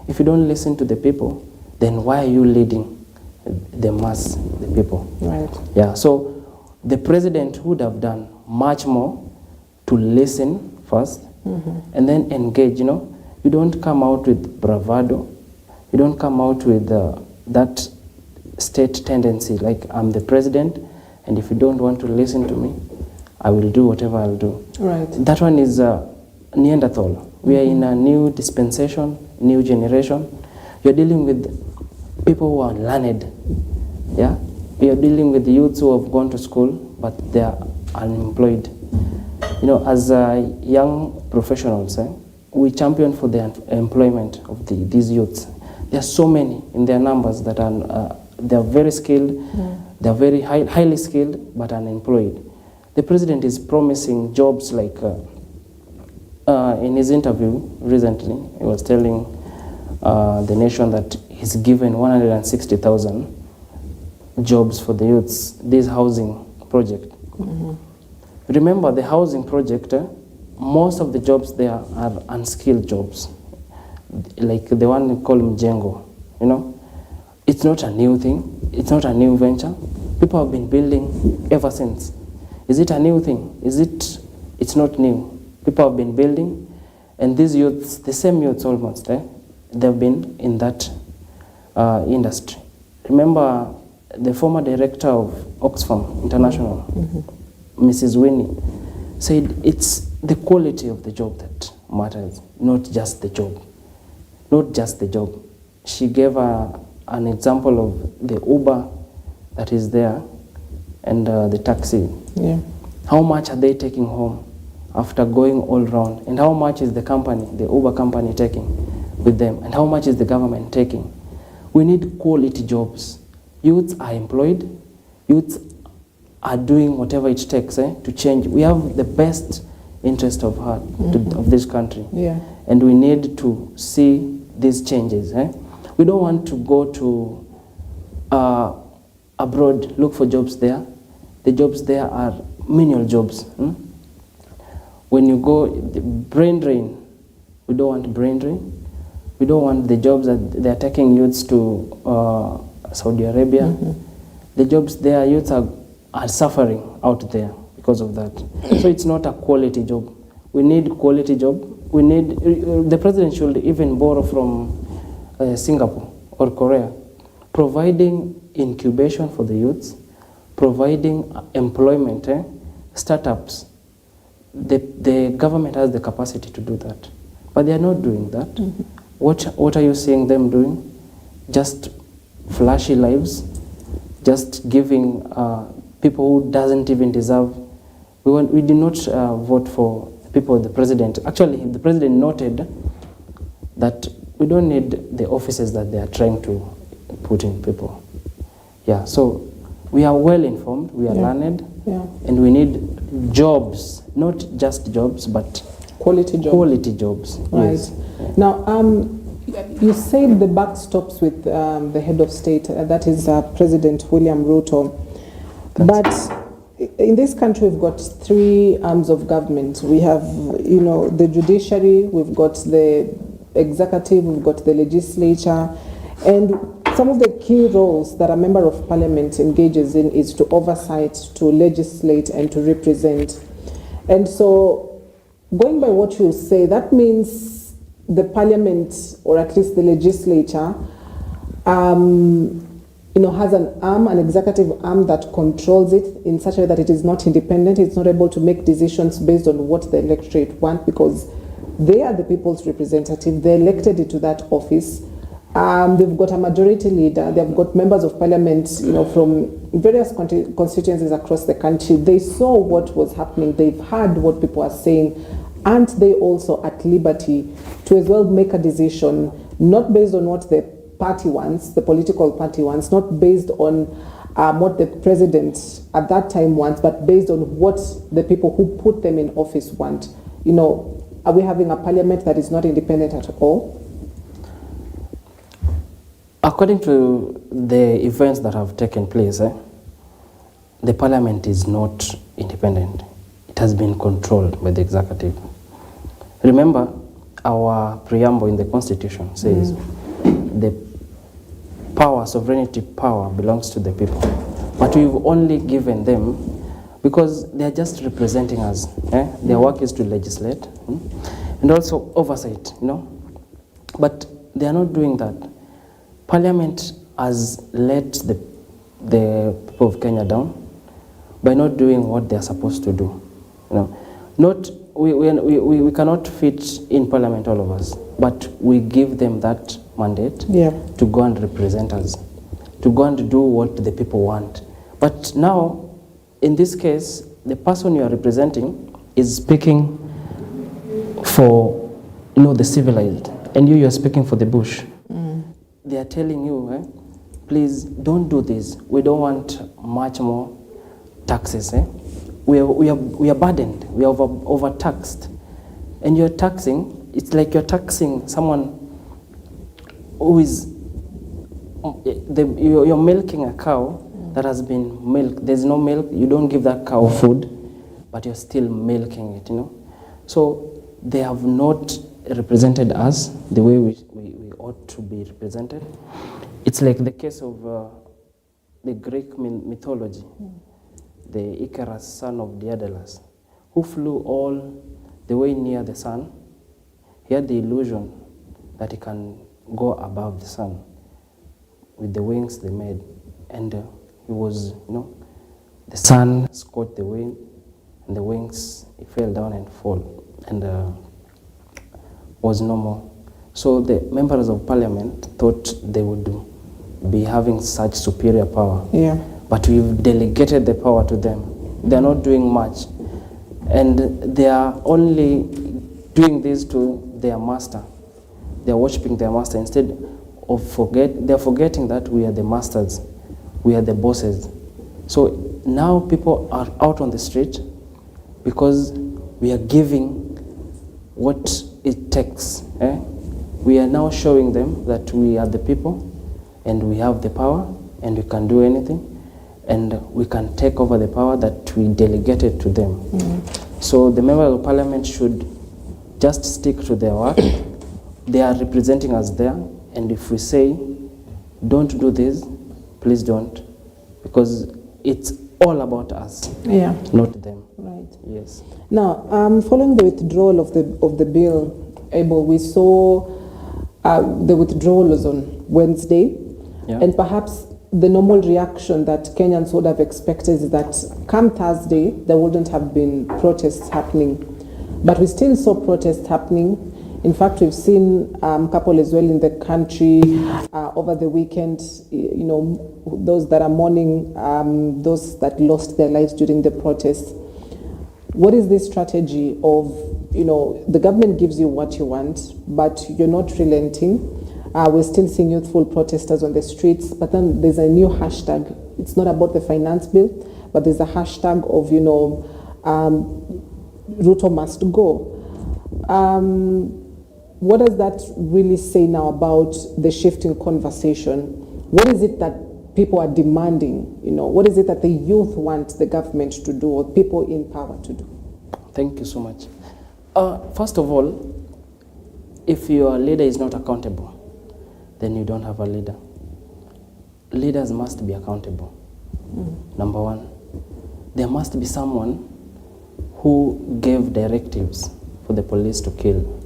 If you don't listen to the people, then why are you leading the mass, the people? Right. So the president would have done much more to listen first and then engage, you know. You don't come out with bravado. You don't come out with that state tendency like I'm the president and if you don't want to listen to me, I will do whatever I'll do. Right. That one is Neanderthal. We are in a new dispensation, new generation. You're dealing with people who are learned. Yeah? You're dealing with the youths who have gone to school, but they are unemployed. You know, as young professionals, we champion for the employment of these youths. There are so many in their numbers that are they are very skilled, they are very highly skilled, but unemployed. The president is promising jobs like, in his interview recently, he was telling the nation that he's given 160,000 jobs for the youths, this housing project. Remember, the housing project, most of the jobs there are unskilled jobs, like the one called Mjengo, you know. It's not a new thing. It's not a new venture. People have been building ever since. Is it a new thing? It's not new. People have been building, and these youths, the same youths almost, they've been in that industry. Remember the former director of Oxfam International, Mrs. Winnie, said it's the quality of the job that matters, not just the job. Not just the job. She gave an example of the Uber that is there and the taxi. Yeah. How much are they taking home after going all round? And how much is the company, the Uber company, taking with them? And how much is the government taking? We need quality jobs. Youths are employed. Youths are doing whatever it takes to change. We have the best interest of heart of this country. Yeah. And we need to see these changes. We don't want to go to abroad, look for jobs there. The jobs there are menial jobs. When you go, the brain drain, we don't want brain drain. We don't want the jobs that they're taking youths to Saudi Arabia. The jobs there, youths are suffering out there because of that. So it's not a quality job. We need quality job. We need, the president should even borrow from Singapore or Korea, providing incubation for the youths, providing employment, startups. The government has the capacity to do that, but they are not doing that. What are you seeing them doing? Just flashy lives, just giving people who doesn't even deserve. We did not vote for people. The president, actually, the president noted that we don't need the offices that they are trying to put in people. Yeah, so we are well informed, we are learned, and we need jobs, not just jobs, but quality jobs. Quality jobs. Right. Yes. Now, you said the buck stops with the head of state, that is President William Ruto. But in this country, we've got three arms of government. We have, the judiciary, we've got the executive, we've got the legislature, and some of the key roles that a member of parliament engages in is to oversight, to legislate, and to represent. And so, going by what you say, that means the parliament, or at least the legislature, has an arm, an executive arm that controls it in such a way that it is not independent. It's not able to make decisions based on what the electorate want, because they are the people's representative. They're elected into that office. They've got a majority leader. They've got members of parliament, from various constituencies across the country. They saw what was happening. They've heard what people are saying. Aren't they also at liberty to as well make a decision, not based on what the party wants, the political party wants, not based on what the president at that time wants, but based on what the people who put them in office want? Are we having a parliament that is not independent at all? According to the events that have taken place, the parliament is not independent. It has been controlled by the executive. Remember, our preamble in the Constitution says the sovereignty power belongs to the people. But we've only given them because they are just representing us. Their work is to legislate and also oversight, But they are not doing that. Parliament has let the people of Kenya down by not doing what they are supposed to do. We cannot fit in Parliament, all of us, but we give them that mandate to go and represent us, to go and do what the people want. But now, in this case, the person you are representing is speaking for the civilized, and you are speaking for the bush. They are telling you, please don't do this. We don't want much more taxes. We are burdened. We are overtaxed. And you're taxing, it's like you're taxing someone who is, you're milking a cow that has been milked. There's no milk, you don't give that cow food, but you're still milking it, So they have not represented us the way we ought to be represented. It's like the case of the Greek mythology, the Icarus, son of Daedalus, who flew all the way near the sun. He had the illusion that he can go above the sun with the wings they made. And he was, the sun scorched the wind, and the wings, he fell down and fall, and was no more. So the members of parliament thought they would be having such superior power. But we've delegated the power to them. They're not doing much. And they are only doing this to their master. They're worshiping their master instead of they're forgetting that we are the masters. We are the bosses. So now people are out on the street because we are giving what it takes. We are now showing them that we are the people and we have the power and we can do anything and we can take over the power that we delegated to them. So the members of parliament should just stick to their work. They are representing us there, and if we say, don't do this, please don't, because it's all about us, not them. Right. Yes. Now, following the withdrawal of the bill, Abel, we saw the withdrawal was on Wednesday, and perhaps the normal reaction that Kenyans would have expected is that come Thursday, there wouldn't have been protests happening. But we still saw protests happening. In fact, we've seen a couple as well in the country over the weekend, those that are mourning, those that lost their lives during the protests. What is this strategy of, the government gives you what you want, but you're not relenting? We're still seeing youthful protesters on the streets, but then there's a new hashtag. It's not about the finance bill, but there's a hashtag of, Ruto must go. What does that really say now about the shifting conversation? What is it that people are demanding? What is it that the youth want the government to do or people in power to do? Thank you so much. First of all, if your leader is not accountable, then you don't have a leader. Leaders must be accountable. Number one, there must be someone who gave directives for the police to kill.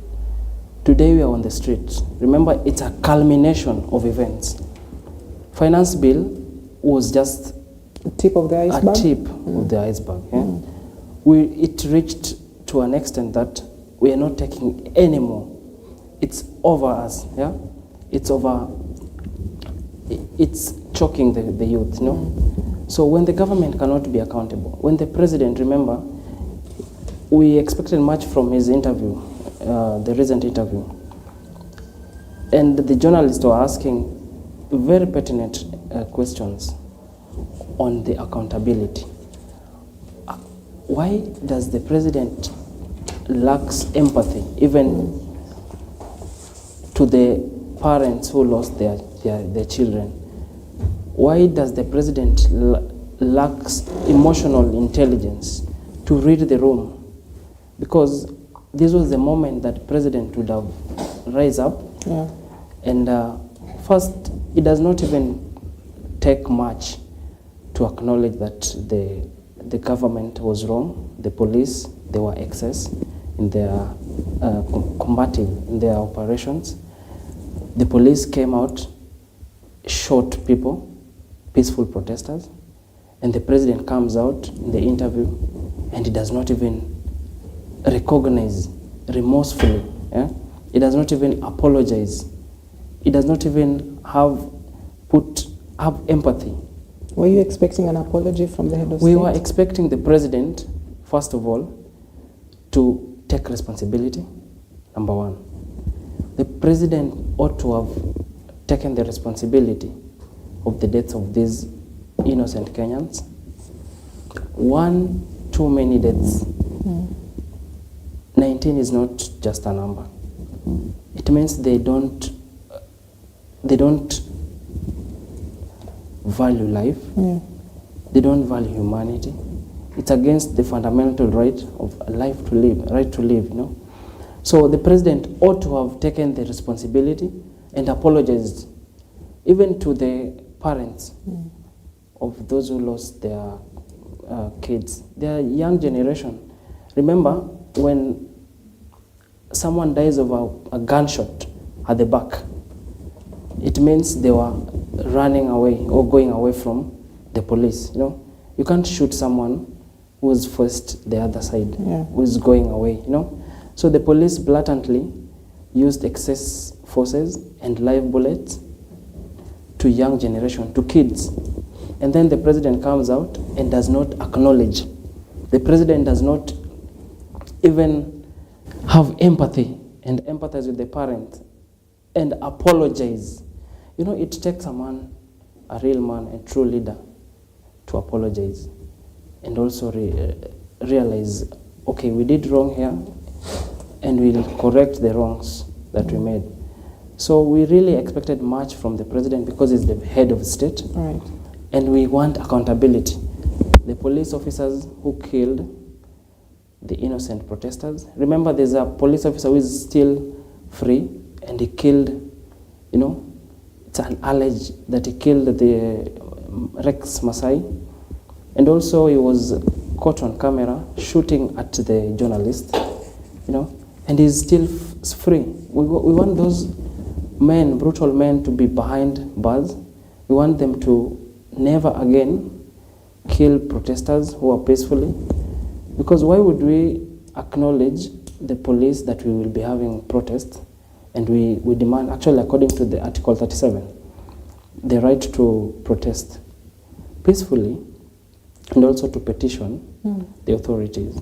Today we are on the streets. Remember, it's a culmination of events. Finance bill was just a tip of the iceberg. A tip of the iceberg. It reached to an extent that we are not taking any more. It's over us. It's over. It's choking the youth. So when the government cannot be accountable, when the president, remember, we expected much from his interview, the recent interview. And the journalists were asking very pertinent questions on the accountability. Why does the president lacks empathy, even to the parents who lost their children? Why does the president lacks emotional intelligence to read the room? Because this was the moment that the president would have rise up. And first, it does not even take much to acknowledge that the government was wrong, the police, they were excess in their combating in their operations. The police came out, shot people, peaceful protesters, and the president comes out in the interview and he does not even recognize remorsefully. Yeah? He does not even apologize. He does not even have empathy. Were you expecting an apology from the head of state? We were expecting the president, first of all, to take responsibility, number one. The president ought to have taken the responsibility of the deaths of these innocent Kenyans. One too many deaths. 19 is not just a number. It means they don't value life. They don't value humanity. It's against the fundamental right of life to live, right to live, you know. So the president ought to have taken the responsibility and apologized even to the parents of those who lost their kids, their young generation. Remember, when someone dies of a gunshot at the back, it means they were running away or going away from the police. You know, you can't shoot someone who's first the other side, who's going away. You know, so the police blatantly used excess forces and live bullets to young generation, to kids, and then the president comes out and does not acknowledge. The president does not even have empathy and empathize with the parents and apologize. You know, it takes a man, a real man, a true leader, to apologize and also realize, okay, we did wrong here and we'll correct the wrongs that we made. So we really expected much from the president because he's the head of the state. Right. And we want accountability. The police officers who killed the innocent protesters. Remember, there's a police officer who is still free and he killed, you know, it's alleged that he killed the Rex Masai. And also he was caught on camera shooting at the journalist, you know, and he's still free. We want those men, brutal men, to be behind bars. We want them to never again kill protesters who are peacefully. Because why would we acknowledge the police that we will be having protests and we demand, actually according to the Article 37, the right to protest peacefully and also to petition the authorities.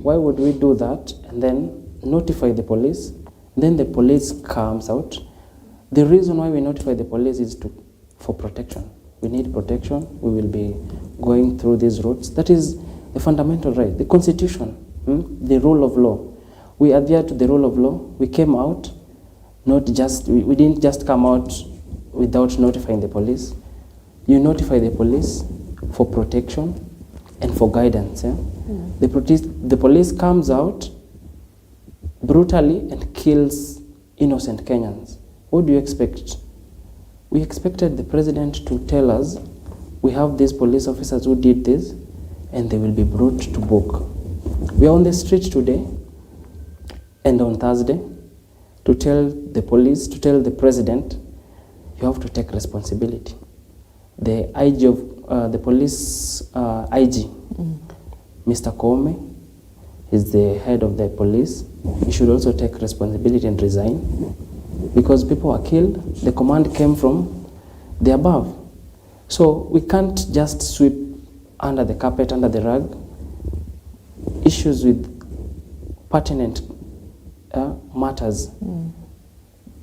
Why would we do that and then notify the police? Then the police comes out. The reason why we notify the police is for protection. We need protection. We will be going through these routes. That is the fundamental right, the constitution, the rule of law. We adhere to the rule of law. We came out, not just, we didn't just come out without notifying the police. You notify the police for protection and for guidance. Yeah? The police comes out brutally and kills innocent Kenyans. What do you expect? We expected the president to tell us, we have these police officers who did this, and they will be brought to book. We are on the street today and on Thursday to tell the police, to tell the president, you have to take responsibility. The IG of the police IG, Mr. Kome, is the head of the police. He should also take responsibility and resign because people are killed. The command came from the above. So we can't just sweep under the carpet, under the rug, issues with pertinent matters,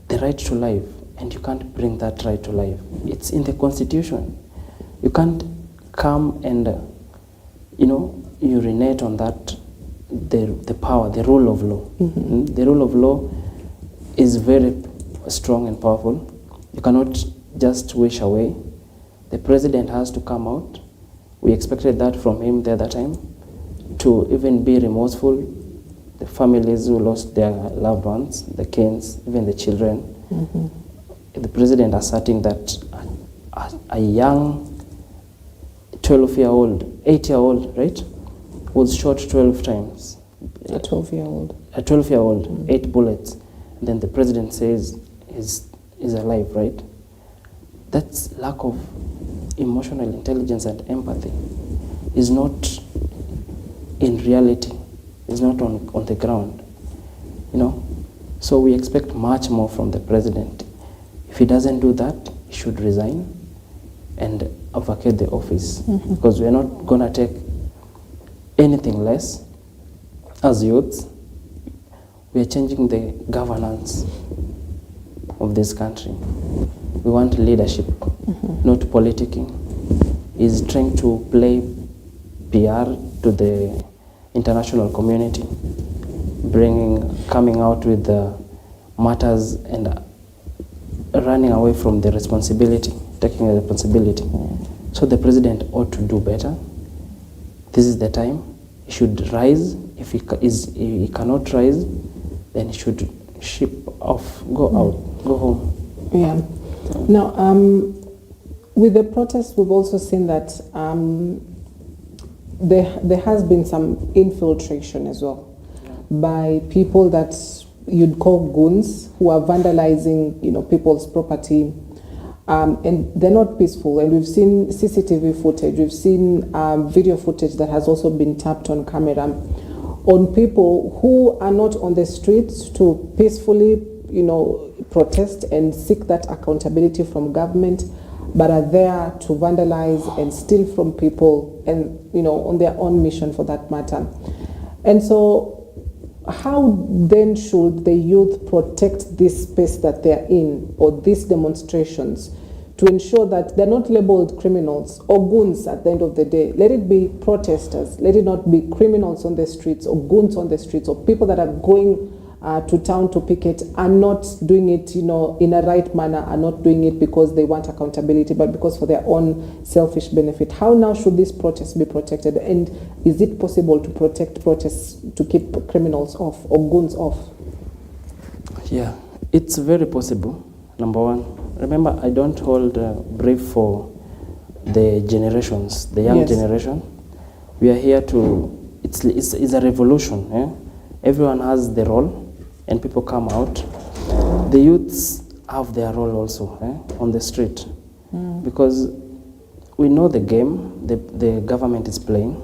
the right to life, and you can't bring that right to life. It's in the Constitution. You can't come and, urinate on that, the power, the rule of law. The rule of law is very strong and powerful. You cannot just wish away. The president has to come out. We expected that from him the other time, to even be remorseful. The families who lost their loved ones, the kids, even the children. The president asserting that a young 12-year-old, 8-year-old, right, was shot 12 times. A 12-year-old. A 12-year-old, 8 bullets. And then the president says is alive, right? That's lack of emotional intelligence and empathy. Is not in reality. Is not on the ground. You know? So we expect much more from the president. If he doesn't do that, he should resign and vacate the office. Because we're not going to take anything less as youths. We are changing the governance of this country. We want leadership, not politicking. He's trying to play PR to the international community, coming out with the matters and running away from the responsibility, taking the responsibility. So the president ought to do better. This is the time. He should rise. If he cannot rise, then he should ship off, go out, go home. Yeah. Now, with the protests, we've also seen that there has been some infiltration as well by people that you'd call goons who are vandalizing, people's property, and they're not peaceful. And we've seen CCTV footage, we've seen video footage that has also been tapped on camera on people who are not on the streets to peacefully, protest and seek that accountability from government, but are there to vandalize and steal from people and, on their own mission for that matter. And so how then should the youth protect this space that they're in, or these demonstrations, to ensure that they're not labeled criminals or goons at the end of the day? Let it be protesters. Let it not be criminals on the streets or goons on the streets, or people that are going to town to picket are not doing it, in a right manner, are not doing it because they want accountability, but because for their own selfish benefit. How now should these protests be protected? And is it possible to protect protests to keep criminals off or goons off? Yeah, it's very possible. Number one, remember, I don't hold a brief for the generations, the young generation. We are here to, it's a revolution. Eh? Everyone has the role, and people come out. The youths have their role also on the street, because we know the game the government is playing.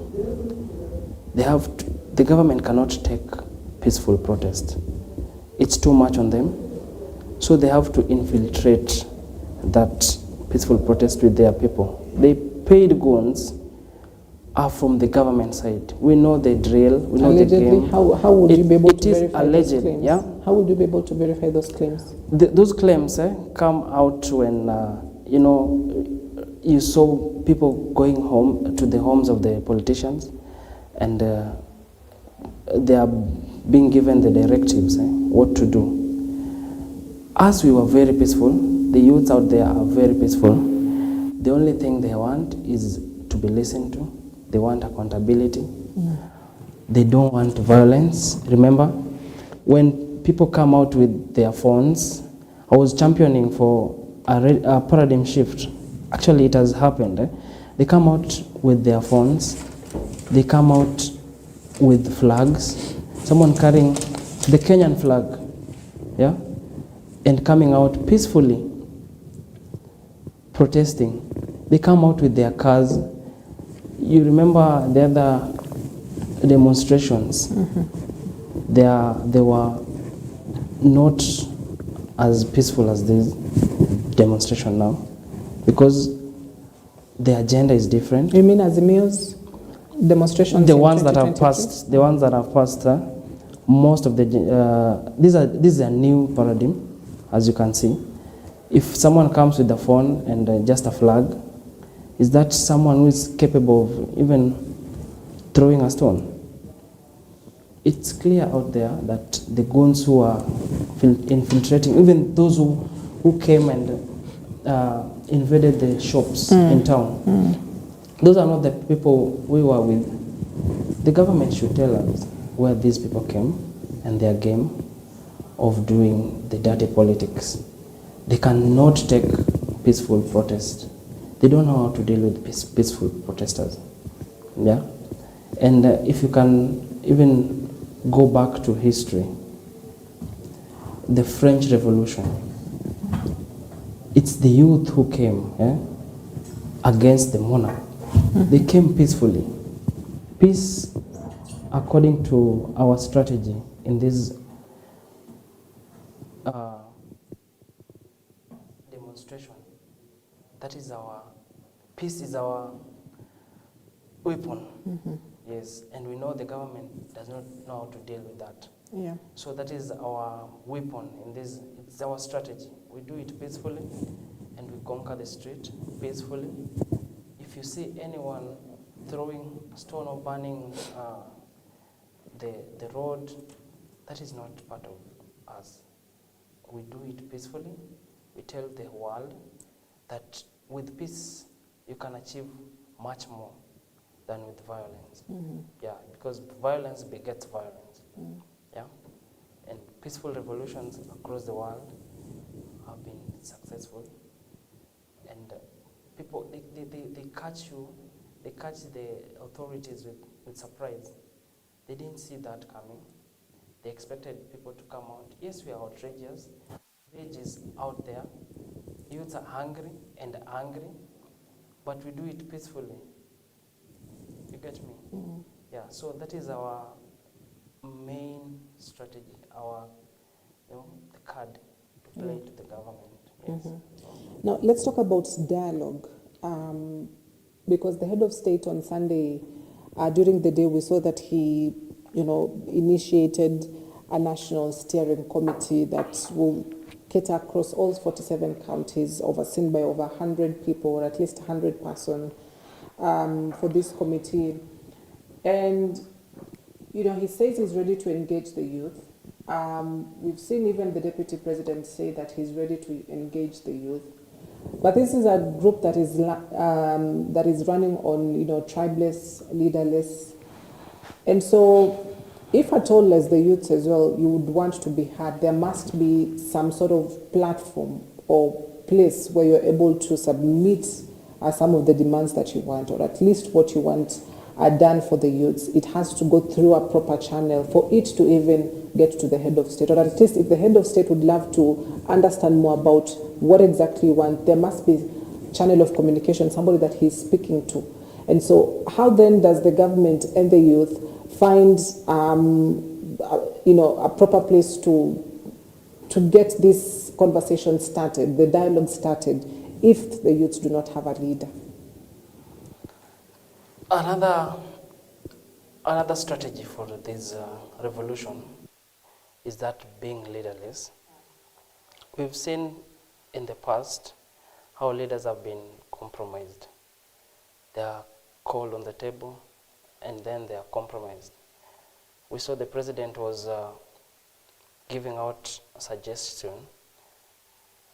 The government cannot take peaceful protest. It's too much on them. So they have to infiltrate that peaceful protest with their people. They paid goons are from the government side. We know the drill, we know allegedly, the game. How would you be able to verify alleged, those claims? Yeah? How would you be able to verify those claims? Those claims come out when, you saw people going home to the homes of the politicians, and they are being given the directives, what to do. As we were very peaceful, the youths out there are very peaceful. The only thing they want is to be listened to. They want accountability. They don't want violence. Remember, when people come out with their phones, I was championing for a paradigm shift. Actually, it has happened. They come out with their phones. They come out with flags. Someone carrying the Kenyan flag, yeah, and coming out peacefully, protesting. They come out with their cars. You remember the other demonstrations? They were not as peaceful as this demonstration now, because the agenda is different. You mean Azimio's demonstrations? The ones that have passed. The ones that have passed. Most of the this is a new paradigm, as you can see. If someone comes with a phone and just a flag, is that someone who is capable of even throwing a stone? It's clear out there that the goons who are infiltrating, even those who came and invaded the shops in town, those are not the people we were with. The government should tell us where these people came and their game of doing the dirty politics. They cannot take peaceful protest. They don't know how to deal with peaceful protesters. Yeah, and if you can even go back to history, the French Revolution, it's the youth who came against the monarch. They came peacefully. Peace, according to our strategy in this demonstration, that is our peace is our weapon. Yes, and we know the government does not know how to deal with that. Yeah. So that is our weapon in this. It's our strategy. We do it peacefully, and we conquer the street peacefully. If you see anyone throwing stone or burning the road, that is not part of us. We do it peacefully. We tell the world that with peace you can achieve much more than with violence. Yeah, because violence begets violence. Yeah, and peaceful revolutions across the world have been successful, and people they catch you, they catch the authorities with surprise. They didn't see that coming. They expected people to come out. Yes, we are outrageous. Rage is out there. Youths are hungry and angry, but we do it peacefully. You get me? Yeah, so that is our main strategy, our, the card to play to the government. Yes. Now, let's talk about dialogue, because the head of state on Sunday, during the day, we saw that he, initiated a national steering committee that will cater across all 47 counties, overseen by over 100 people, or at least 100 persons, for this committee. And, he says he's ready to engage the youth. We've seen even the deputy president say that he's ready to engage the youth. But this is a group that is running on, tribeless, leaderless. And so, if at all, as the youths as well, you would want to be heard, there must be some sort of platform or place where you're able to submit some of the demands that you want, or at least what you want done for the youths. It has to go through a proper channel for it to even get to the head of state, or at least if the head of state would love to understand more about what exactly you want, there must be channel of communication, somebody that he's speaking to. And so how then does the government and the youth find a proper place to get this conversation started, the dialogue started, if the youths do not have a leader? Another strategy for this revolution is that being leaderless. We've seen in the past how leaders have been compromised. They are called on the table and then they are compromised. We saw the president was giving out a suggestion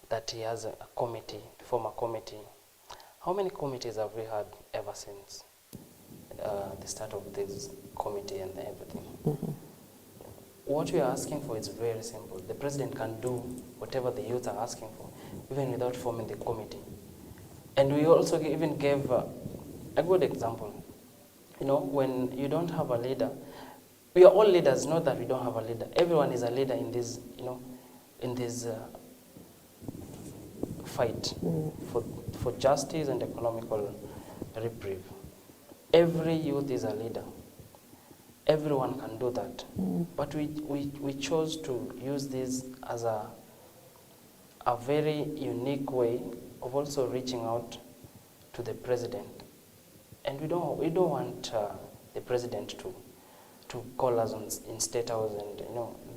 that he has a committee, form a committee. How many committees have we had ever since the start of this committee and everything? What we are asking for is very simple. The president can do whatever the youth are asking for, even without forming the committee. And we also even gave a good example. When you don't have a leader, we are all leaders, not that we don't have a leader. Everyone is a leader in this, in this fight for justice and economical reprieve. Every youth is a leader. Everyone can do that. But we chose to use this as a very unique way of also reaching out to the president. And we don't want the president to call us in State House and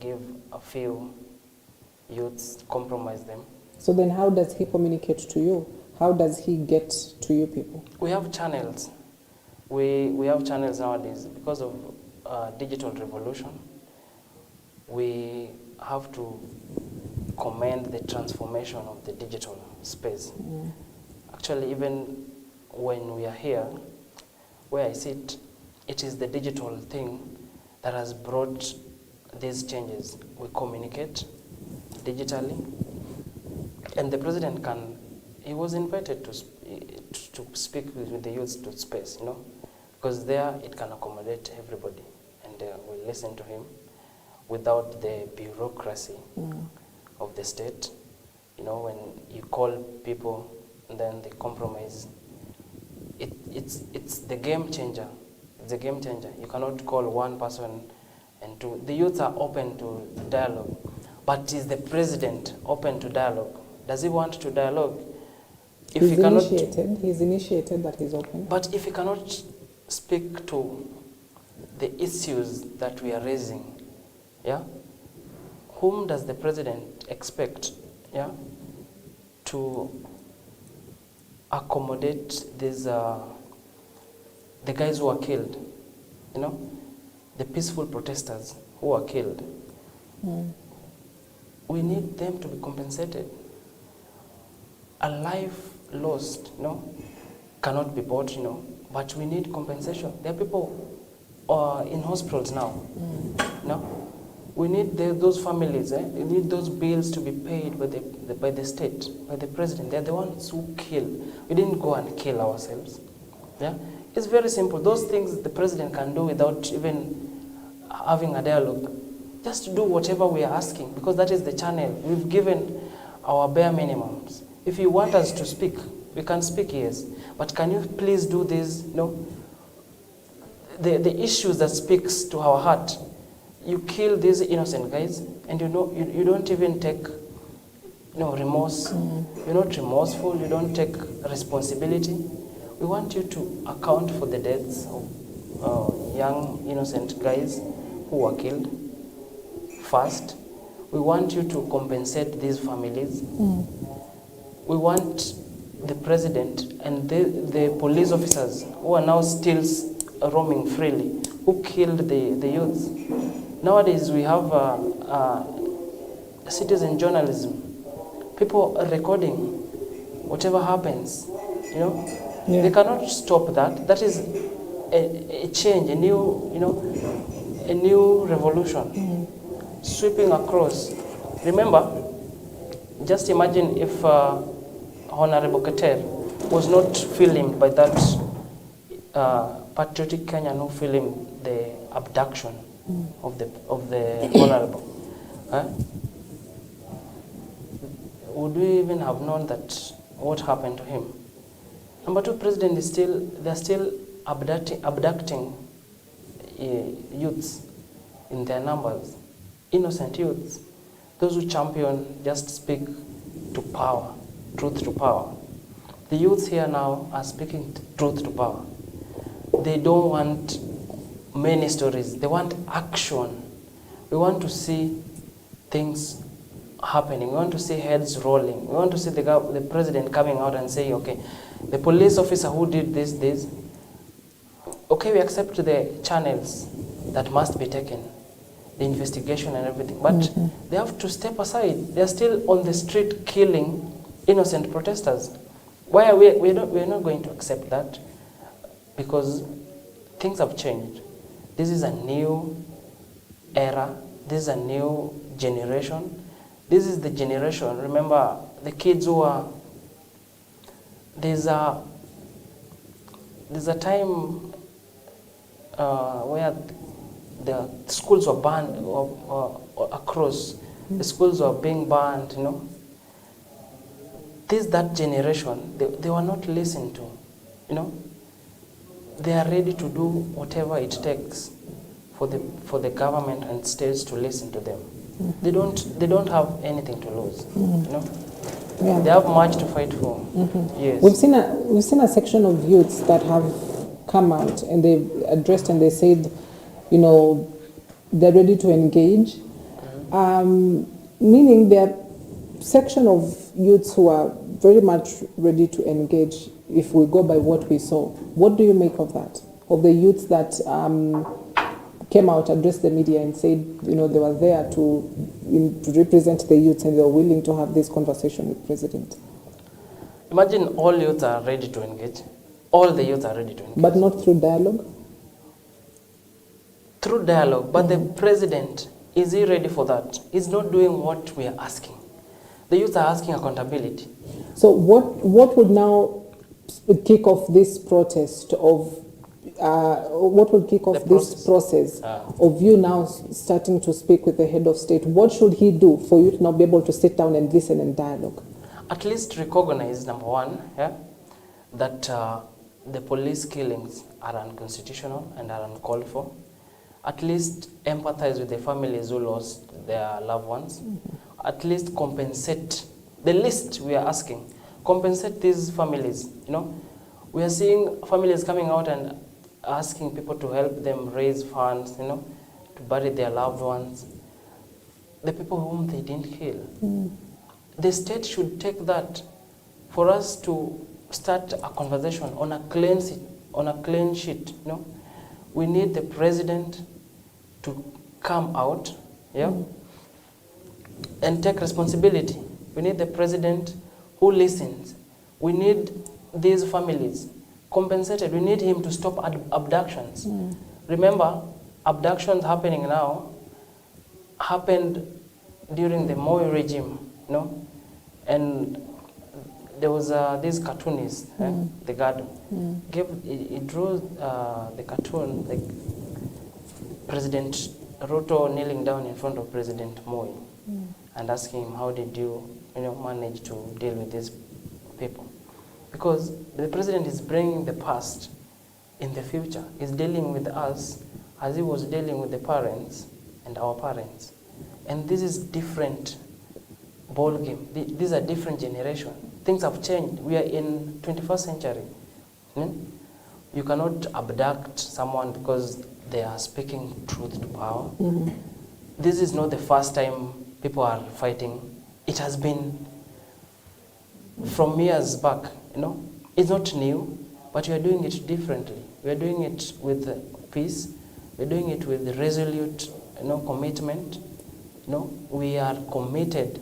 give a few youths, compromise them. So then how does he communicate to you? How does he get to you people? We have channels. We have channels nowadays because of digital revolution. We have to commend the transformation of the digital space. Actually, even when we are here, where I sit, it is the digital thing that has brought these changes. We communicate digitally, and the president he was invited to speak with the youth to space, you know, because there it can accommodate everybody, and we listen to him without the bureaucracy of the state. You know, when you call people and then they compromise, it's the game changer. It's a game changer. You cannot call one person and two. The youths are open to dialogue, but is the president open to dialogue? Does he want to dialogue? If he's initiated that he's open. But if he cannot speak to the issues that we are raising, yeah, whom does the president expect, yeah, to accommodate these the guys who are killed, you know, the peaceful protesters who are killed? We need them to be compensated. A life lost, you know, cannot be bought, you know, but we need compensation. There are people in hospitals now, you know. We need those families, we need those bills to be paid by the state, by the president. They're the ones who kill. We didn't go and kill ourselves. Yeah? It's very simple. Those things the president can do without even having a dialogue. Just do whatever we are asking, because that is the channel. We've given our bare minimums. If you want us to speak, we can speak, yes. But can you please do this? No. The issues that speaks to our heart. You kill these innocent guys, and you know you don't even take remorse. You're not remorseful. You don't take responsibility. We want you to account for the deaths of young innocent guys who were killed. First, we want you to compensate these families. We want the president and the police officers who are now still roaming freely, who killed the youths. Nowadays we have citizen journalism. People are recording whatever happens, you know. Yeah. They cannot stop that. That is a change, a new revolution sweeping across. Remember, just imagine if Honorable Keter was not filmed by that patriotic Kenyan who filmed the abduction of the Honorable. Would we even have known that what happened to him? Number two, president is they're still abducting youths in their numbers, innocent youths, those who champion just speak to power, truth to power. The youths here now are speaking truth to power. They don't want many stories. They want action. We want to see things happening. We want to see heads rolling. We want to see the president coming out and saying, okay, the police officer who did this, okay, we accept the channels that must be taken, the investigation and everything, but they have to step aside. They're still on the street killing innocent protesters. Why are we're not going to accept that? Because things have changed. This is a new era. This is a new generation. This is the generation. Remember, the kids who are, there's a time where the schools were banned across. The schools were being banned, you know. That generation, they were not listened to, you know. They are ready to do whatever it takes for the government and states to listen to them. They don't have anything to lose, you know. Yeah. They have much to fight for. Yes. We've seen a section of youths that have come out and they've addressed and they said, you know, they're ready to engage. Meaning they're section of youths who are very much ready to engage if we go by what we saw. What do you make of that? Of the youths that came out, addressed the media and said, you know, they were there to represent the youths and they were willing to have this conversation with the president. Imagine all youths are ready to engage. All the youths are ready to engage. But not through dialogue? Through dialogue, but the president, is he ready for that? He's not doing what we are asking. The youths are asking accountability. So what would now kick off this protest of what will kick off this process of you now starting to speak with the head of state? What should he do for you to now be able to sit down and listen and dialogue? At least recognize, number one, that the police killings are unconstitutional and are uncalled for. At least empathize with the families who lost their loved ones. Mm-hmm. At least compensate. The least we are asking, compensate these families. You know, we are seeing families coming out and asking people to help them raise funds, you know, to bury their loved ones, the people whom they didn't kill. Mm. The state should take that for us to start a conversation on a clean sheet. You know, we need the president to come out, and take responsibility. We need the president who listens. We need these families compensated. We need him to stop abductions. Mm. Remember, abductions happening now happened during the Moi regime, you know, and there was this cartoonist, the guard, he drew the cartoon, like President Ruto kneeling down in front of President Moi and asking him, how did you manage to deal with these people? Because the president is bringing the past in the future. He's dealing with us as he was dealing with the parents and our parents. And this is different ball game. These are different generation. Things have changed. We are in 21st century. You cannot abduct someone because they are speaking truth to power. Mm-hmm. This is not the first time people are fighting. It has been from years back. You know, it's not new, but we are doing it differently. We are doing it with peace. We are doing it with resolute, commitment. We are committed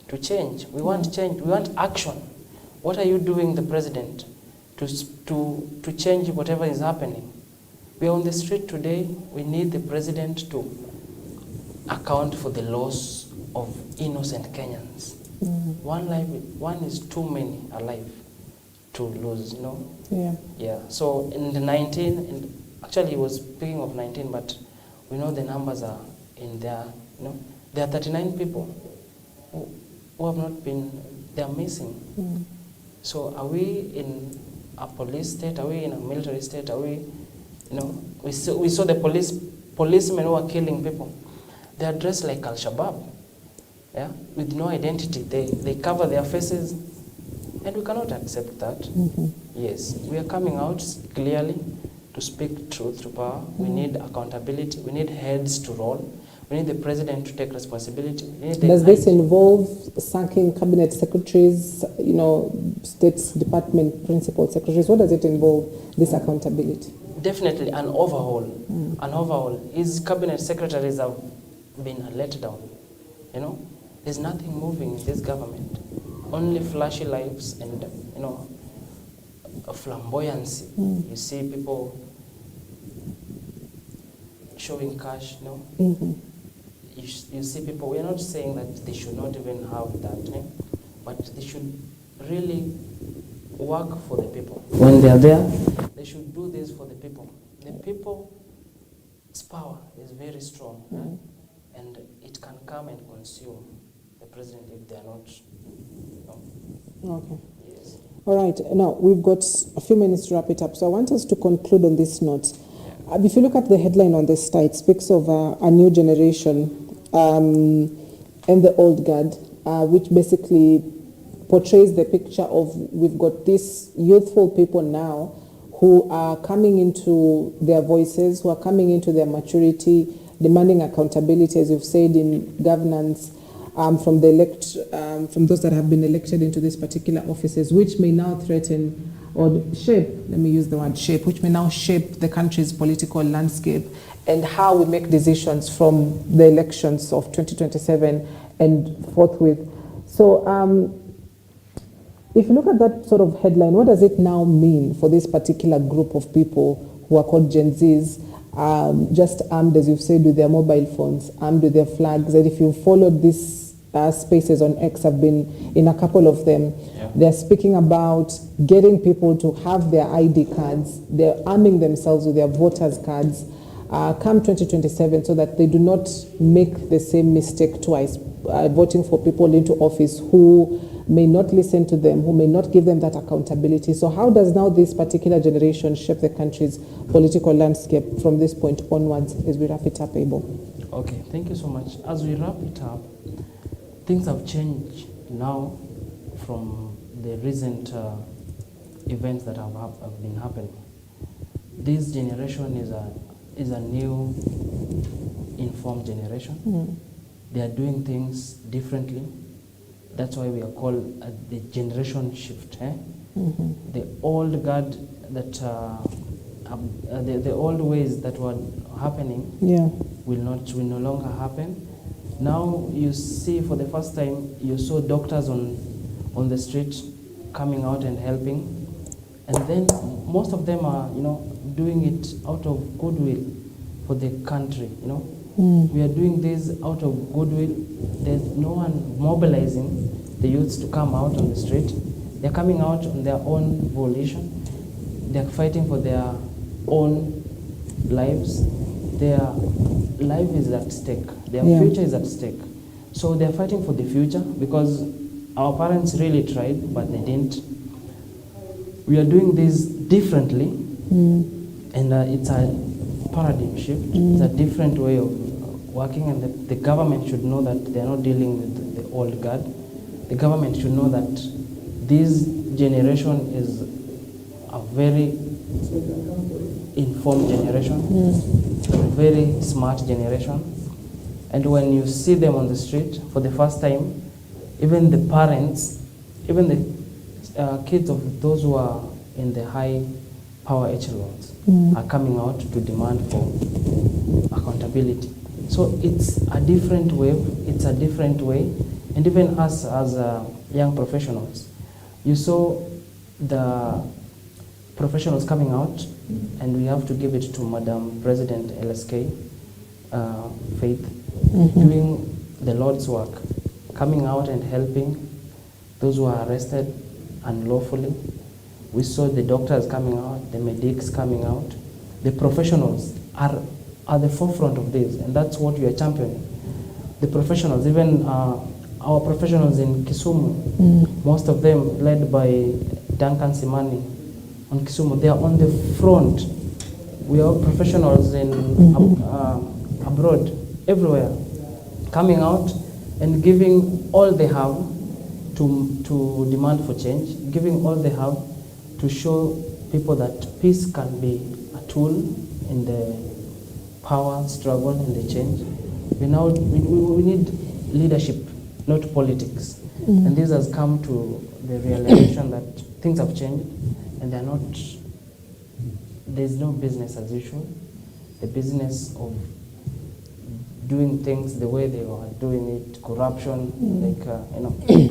to change. We want change. We want action. What are you doing, the president, to change whatever is happening? We are on the street today. We need the president to account for the loss of innocent Kenyans. Mm-hmm. One is too many alive to lose, Yeah. So in the 19, actually he was speaking of 19, but we know the numbers are in there, There are 39 people who have not been, they are missing. Mm. So are we in a police state? Are we in a military state? Are we, we saw the policemen who are killing people. They are dressed like Al-Shabaab, with no identity. They cover their faces, and we cannot accept that. Mm-hmm. Yes, we are coming out clearly to speak truth to power. Mm-hmm. We need accountability. We need heads to roll. We need the president to take responsibility. Does this involve sacking cabinet secretaries, State Department principal secretaries? What does it involve, this accountability? Definitely an overhaul. An overhaul. His cabinet secretaries have been let down. There's nothing moving in this government. Only flashy lives and, a flamboyancy. You see people showing cash, Mm-hmm. You see people, we're not saying that they should not even have that, but they should really work for the people. When they are there, they should do this for the people. The people's power is very strong, and it can come and consume the president if they are not. Okay. Yes. All right. Now, we've got a few minutes to wrap it up, so I want us to conclude on this note. If you look at the headline on this site, it speaks of a new generation and the old guard, which basically portrays the picture of we've got these youthful people now who are coming into their voices, who are coming into their maturity, demanding accountability, as you've said, in governance from those that have been elected into these particular offices, which may now threaten or shape, let me use the word shape, which may now shape the country's political landscape and how we make decisions from the elections of 2027 and forthwith. So if you look at that sort of headline, what does it now mean for this particular group of people who are called Gen Zs, just armed, as you've said, with their mobile phones, armed with their flags? And if you followed this spaces on X. I've been in a couple of them. Yeah. They're speaking about getting people to have their ID cards. They're arming themselves with their voters' cards come 2027 so that they do not make the same mistake twice, voting for people into office who may not listen to them, who may not give them that accountability. So how does now this particular generation shape the country's political landscape from this point onwards as we wrap it up, Abel? Okay, thank you so much. As we wrap it up, things have changed now from the recent events that have been happening. This generation is a new informed generation. They are doing things differently. That's why we are called the generation shift. The old guard that the old ways that were happening will no longer happen. Now you see, for the first time, you saw doctors on the street coming out and helping, and then most of them are doing it out of goodwill for the country. We are doing this out of goodwill. There's no one mobilizing the youths to come out on the street. They're coming out on their own volition. They're fighting for their own lives. Their life is at stake. Their future is at stake. So they're fighting for the future because our parents really tried, but they didn't. We are doing this differently, and it's a paradigm shift. It's a different way of working, and the government should know that they're not dealing with the old guard. The government should know that this generation is a very informed generation, a very smart generation. And when you see them on the street for the first time, even the parents, even the kids of those who are in the high power echelons are coming out to demand for accountability. So it's a different wave, it's a different way. And even us as young professionals, you saw the professionals coming out, and we have to give it to Madam President LSK, Faith, doing the Lord's work, coming out and helping those who are arrested unlawfully. We saw the doctors coming out, the medics coming out. The professionals are at the forefront of this, and that's what we are championing. The professionals, even our professionals in Kisumu, most of them led by Duncan Simani on Kisumu, they are on the front. We have professionals in abroad, everywhere, coming out and giving all they have to demand for change, giving all they have to show people that peace can be a tool in the power struggle, in the change. We need leadership, not politics. And this has come to the realization that things have changed, and there's no business as usual. The business of doing things the way they are doing it, corruption,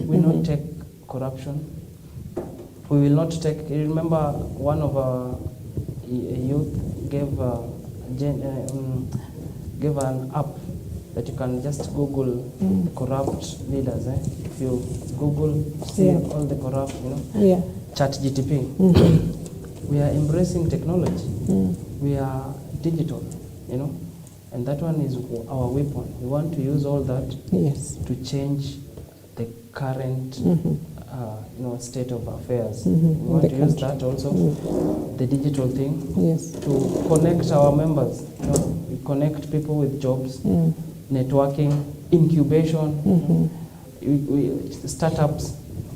we not take corruption. We will not take, you remember one of our youth gave an app that you can just Google corrupt leaders. If you Google, see all the corrupt, Chat GTP. We are embracing technology. We are digital, and that one is our weapon. We want to use all that to change the current state of affairs. We want to use that also, the digital thing, to connect our members. We connect people with jobs, networking, incubation, startups.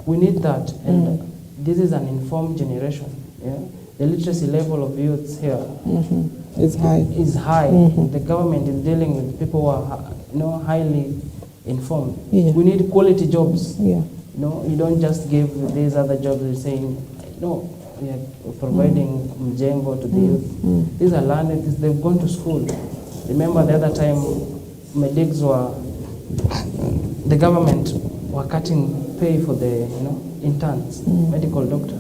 We need that, and this is an informed generation. The literacy level of youths here is high. The government is dealing with people who are highly informed. We need quality jobs. You don't just give these other jobs. You're saying, we are providing mjengo to the youth. These are learned. They've gone to school. Remember the other time, medics the government were cutting pay for the interns, medical doctor.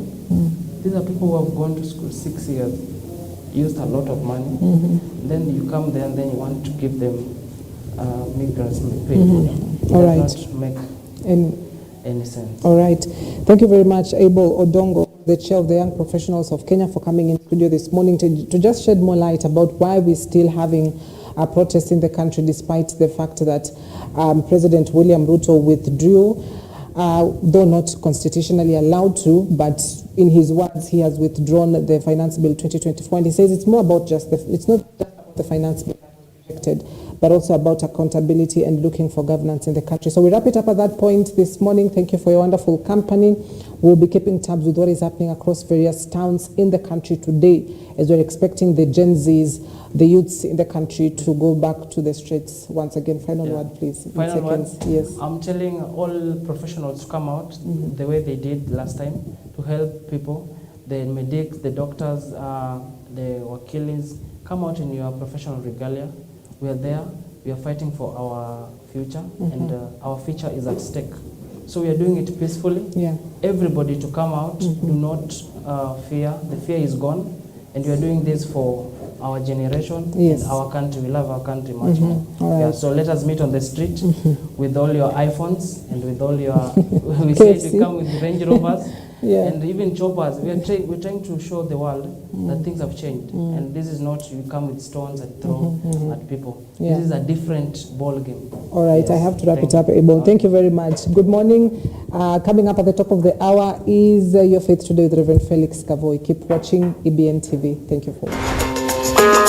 These are people who have gone to school 6 years, used a lot of money. Then you come there and then you want to give them migrants pay. It All does right. not make any sense. All right. Thank you very much, Abel Odongo, the chair of the Young Professionals of Kenya, for coming in studio this morning to just shed more light about why we're still having a protest in the country, despite the fact that President William Ruto withdrew, though not constitutionally allowed to, but in his words, he has withdrawn the Finance Bill 2024. And he says it's more about it's not just about the Finance Bill rejected, but also about accountability and looking for governance in the country. So we wrap it up at that point this morning. Thank you for your wonderful company. We'll be keeping tabs with what is happening across various towns in the country today, as we're expecting the Gen Zs, the youths in the country, to go back to the streets once again. Final word, please. Final word. Yes. I'm telling all professionals to come out the way they did last time to help people. The medics, the doctors, the wakilis, come out in your professional regalia. We are there. We are fighting for our future, and our future is at stake. So we are doing it peacefully. Yeah. Everybody to come out. Do not fear. The fear is gone, and we are doing this for our generation and our country. We love our country much more. All right. Yeah, so let us meet on the street with all your iPhones and with all your we said we come with Range Rovers and even choppers. We're trying to show the world that things have changed, and this is not you come with stones and throw at people. Yeah. This is a different ball game. All right, I have to wrap it up, Abel. Thank you very much. Good morning. Coming up at the top of the hour is Your Faith Today with Reverend Felix Kavoi. Keep watching EBN TV. Thank you for watching.